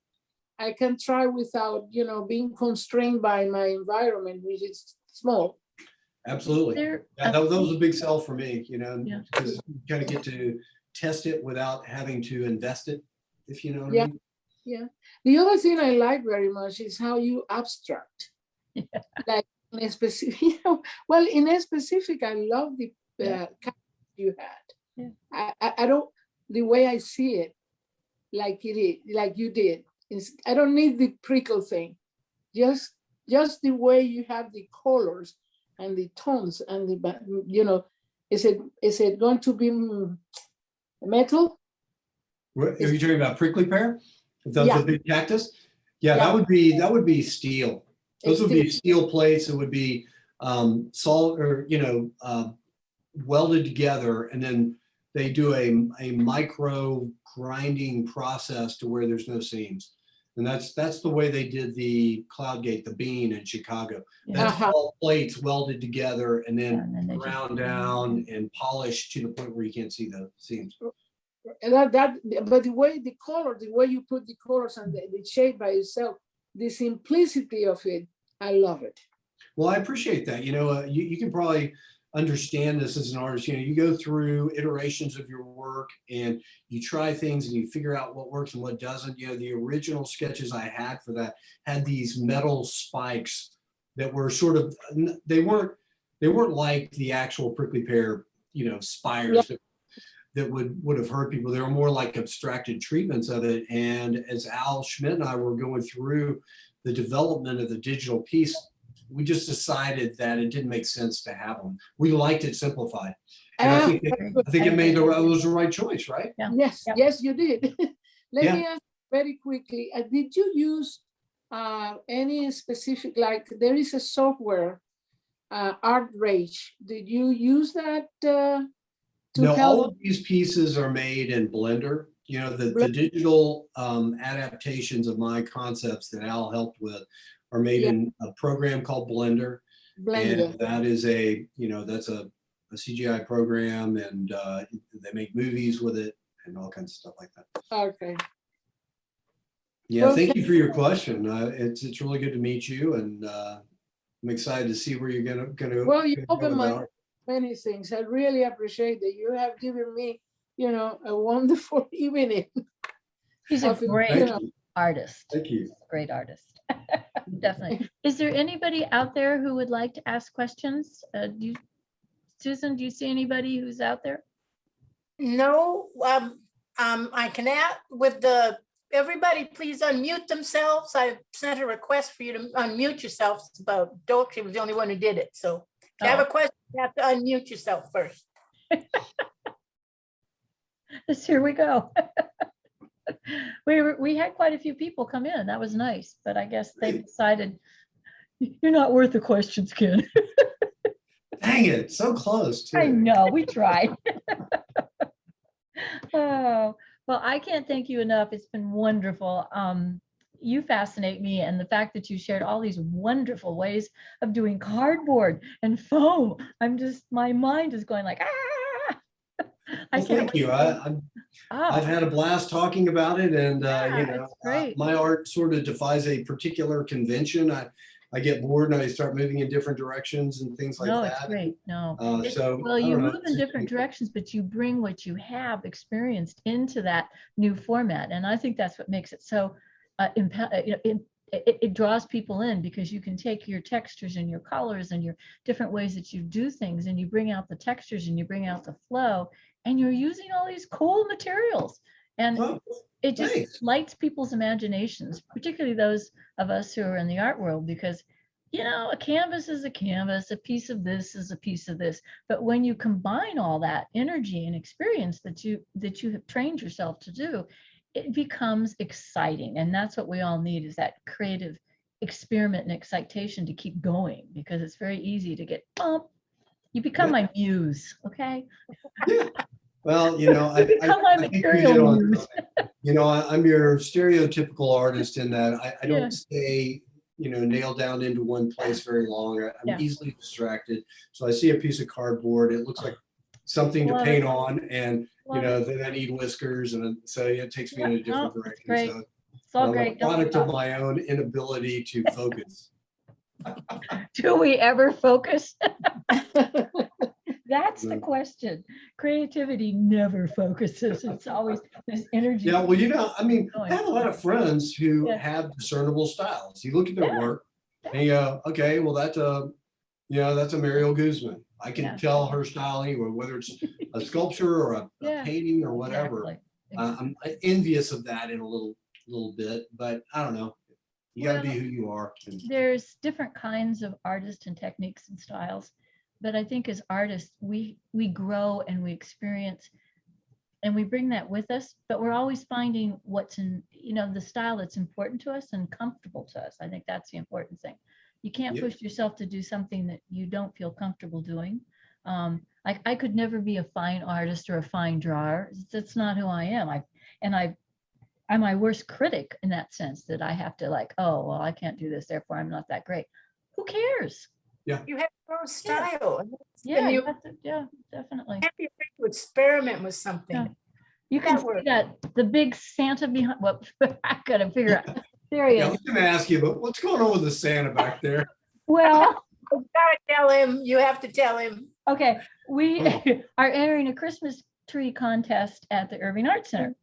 I can try without, being constrained by my environment, which is small. Absolutely. there, Yeah, that was a big sell for me, Yeah. because you kind of get to test it without having to invest it, if you know what Yeah. I mean. Yeah. The other thing I like very much is how you abstract. Yeah. Like in a specific, well, in a specific, I love the character you had. Yeah. I don't, the way I see it, like you did. I don't need the prickle thing. Just the way you have the colors and the tones and is it going to be metal? Are you talking about prickly pear? The Yeah. big cactus? Yeah, Yeah. that would be steel. Those would be steel plates. It would be salt or welded together, and then they do a micro grinding process to where there's no seams. And that's the way they did the Cloud Gate, the bean in Chicago. Yeah. That's all plates welded together and Yeah, then and then they just- ground down and polished to the point where you can't see the seams. And but the way you put the colors and the shape by itself, the simplicity of it, I love it. Well, I appreciate that. You can probably understand this as an artist. You go through iterations of your work and you try things and you figure out what works and what doesn't. The original sketches I had for that had these metal spikes that were sort of, they weren't like the actual prickly pear, spires that would have hurt people. They were more like abstracted treatments of it. And as Al Schmidt and I were going through the development of the digital piece, we just decided that it didn't make sense to have them. We liked it simplified. And I think it was the right choice, right? Yeah. Yes, Yeah. yes, you did. Let Yeah. me ask very quickly, did you use any specific, like there is a software, Art Rage. Did you use that to No, help? all of these pieces are made in Blender. The digital adaptations of my concepts that Al helped with are made in a program called Blender. Blender. And that is that's a CGI program, and they make movies with it and all kinds of stuff like that. Okay. Yeah, Well, thank you for your question. It's really good to meet you, and I'm excited to see where you're gonna. Well, you go opened with my that. many things. I really appreciate that. You have given me, a wonderful evening. He's a of, great Thank you. artist. Thank you. Great artist. Definitely. Is there anybody out there who would like to ask questions? Susan, do you see anybody who's out there? No, I can add everybody please unmute themselves. I sent a request for you to unmute yourself, but Dolce was the only one who did it. So if you have a question, you have to unmute yourself first. Here we go. We had quite a few people come in. That was nice, but I guess they decided you're not worth the questions, Ken. Dang it, so close too. I know, we tried. Oh, well, I can't thank you enough. It's been wonderful. you fascinate me, and the fact that you shared all these wonderful ways of doing cardboard and foam. My mind is going like, ah. Well, thank you. I've had a blast talking about it, and it's great. my art sort of defies a particular convention. I get bored and I start moving in different directions and things like No, that. it's great. No. So You I don't know. move in different directions, but you bring what you have experienced into that new format. And I think that's what makes it so, it draws people in, because you can take your textures and your colors and your different ways that you do things, and you bring out the textures and you bring out the flow, and you're using all these cool materials. And Oh, it just thanks. lights people's imaginations, particularly those of us who are in the art world, because a canvas is a canvas, a piece of this is a piece of this. But when you combine all that energy and experience that you have trained yourself to do, it becomes exciting. And that's what we all need, is that creative experiment and excitation to keep going, because it's very easy to get you become my muse. Okay. Yeah. Well, You become my material muse. I'm your stereotypical artist in that I Yeah. don't stay, nailed down into one place very long. I'm Yeah. easily distracted. So I see a piece of cardboard, it looks like something to Love paint it. on, and Love it. then I need whiskers, and so it takes me in a different It's direction. great. So It's all I'm a great. product of my own inability to focus. Do we ever focus? That's the question. Creativity never focuses. It's always this energy. Yeah, well, I have a lot of friends who Yeah. have discernible styles. You look at their Yeah. work and you go, okay, well, that's a Mariel Guzman. I can Yeah. tell her style anywhere, whether it's a sculpture or a Yeah. painting or whatever. Exactly. I'm envious of that in a little bit, but I don't know. You got to Well, be who you are. And there's different kinds of artists and techniques and styles, but I think as artists, we grow and we experience, and we bring that with us, but we're always finding what's in, the style that's important to us and comfortable to us. I think that's the important thing. You can't Yep. push yourself to do something that you don't feel comfortable doing. I could never be a fine artist or a fine drawer. That's not who I am. I'm my worst critic in that sense, that I have to oh, well, I can't do this, therefore I'm not that great. Who cares? You have your own style. Yeah, you yeah, definitely. can't be afraid to experiment with something. Yeah. You can see that the big Santa behind. Well, I gotta figure out. There he I is. was going to ask you, but what's going on with the Santa back there? Well, You gotta tell him. You have to tell him. okay, we are entering a Christmas tree contest at the Irving Art Center.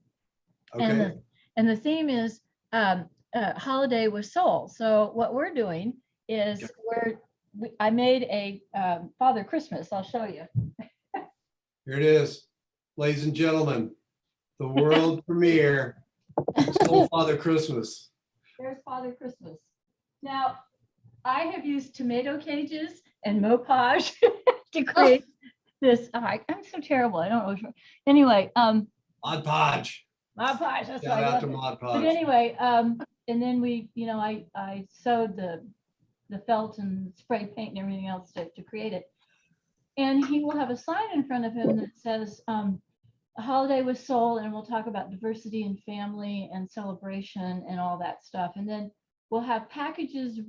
Okay. And the theme is holiday with soul. So what we're doing is I made a Father Christmas. I'll show you. Here it is, ladies and gentlemen, the world premiere, Soul Father Christmas. There's Father Christmas. Now, I have used tomato cages and Mopage to create this. I'm so terrible. I don't know. Anyway, Mod Podge. Mod Podge. That's Shout what I out love to it. Mod But Podge. anyway, and then I sewed the felt and spray paint and everything else to create it. And he will have a sign in front of him that says, a holiday with soul, and we'll talk about diversity and family and celebration and all that stuff. And then we'll have packages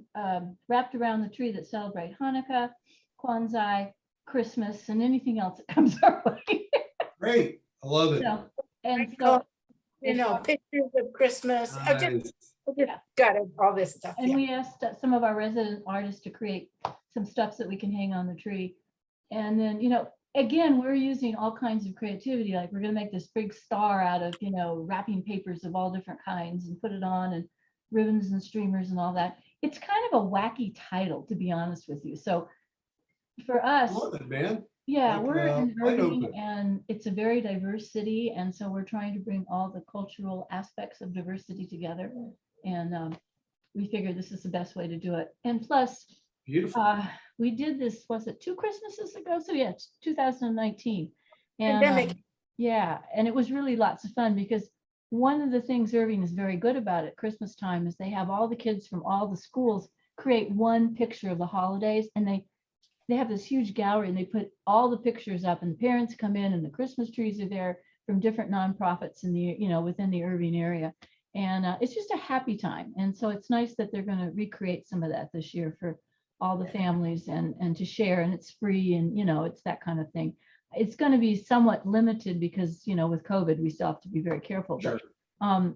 wrapped around the tree that celebrate Hanukkah, Kwanzaa, Christmas, and anything else that comes our way. Great, I love it. And so, Pictures of Christmas. I just Nice. got it, all this stuff. and we asked some of our resident artists to create some stuff that we can hang on the tree. And then, again, we're using all kinds of creativity. Like we're going to make this big star out of, wrapping papers of all different kinds and put it on, and ribbons and streamers and all that. It's kind of a wacky title, to be honest with you. So for us, I love it, man. yeah, Like, we're in wide Irving, open. and it's a very diverse city. And so we're trying to bring all the cultural aspects of diversity together. And we figured this is the best way to do it. And plus, Beautiful. we did this, was it 2 Christmases ago? So yeah, it's 2019. And Pandemic. yeah, and it was really lots of fun, because one of the things Irving is very good about at Christmas time is they have all the kids from all the schools create one picture of the holidays, and they have this huge gallery, and they put all the pictures up, and the parents come in, and the Christmas trees are there from different nonprofits in the, within the Irving area. And it's just a happy time. And so it's nice that they're going to recreate some of that this year for all the families and to share, and it's free, and it's that kind of thing. It's going to be somewhat limited because with COVID we still have to be very careful. Sure. But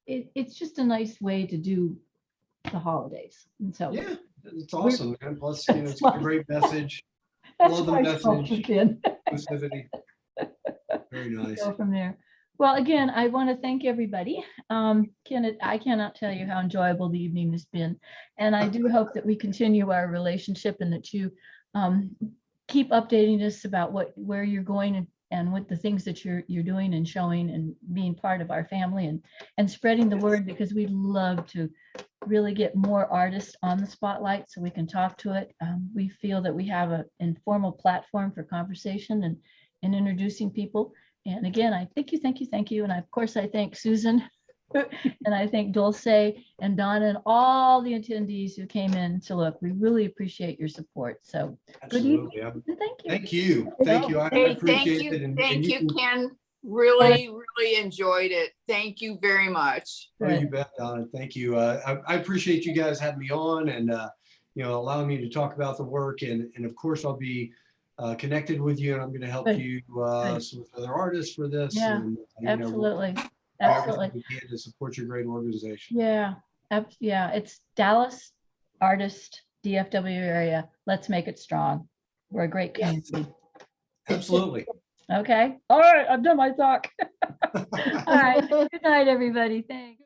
it's just a nice way to do the holidays. And so Yeah, it's awesome, man. Plus, it's That's a great message. that's Love the why I message. sculpture, Ken. Inclusivity. Very nice. Go from there. Well, again, I want to thank everybody. Ken, I cannot tell you how enjoyable the evening has been. And I do hope that we continue our relationship and that you keep updating us about where you're going and what the things that you're doing and showing and being part of our family and spreading the word, because we'd love to really get more artists on the spotlight so we can talk to it. We feel that we have an informal platform for conversation and introducing people. And again, I thank you. And of course, I thank Susan and I thank Dulce and Donna and all the attendees who came in to look. We really appreciate your support. So good evening. Absolutely. Thank you. Thank you. I Hey, appreciate thank it. you, And thank you, can- Ken. Really enjoyed it. Thank you very much. Oh, you bet, Donna. Thank you. I appreciate you guys having me on and allowing me to talk about the work. And of course, I'll be connected with you, and I'm going to help Good. you with other artists for this. Yeah, and, Absolutely. we'll do Absolutely. everything we can to support your great organization. Yeah. Yeah. It's Dallas artist DFW area. Let's make it strong. We're a great community. Absolutely. Okay. All right. I've done my talk. All right. Good night, everybody. Thanks.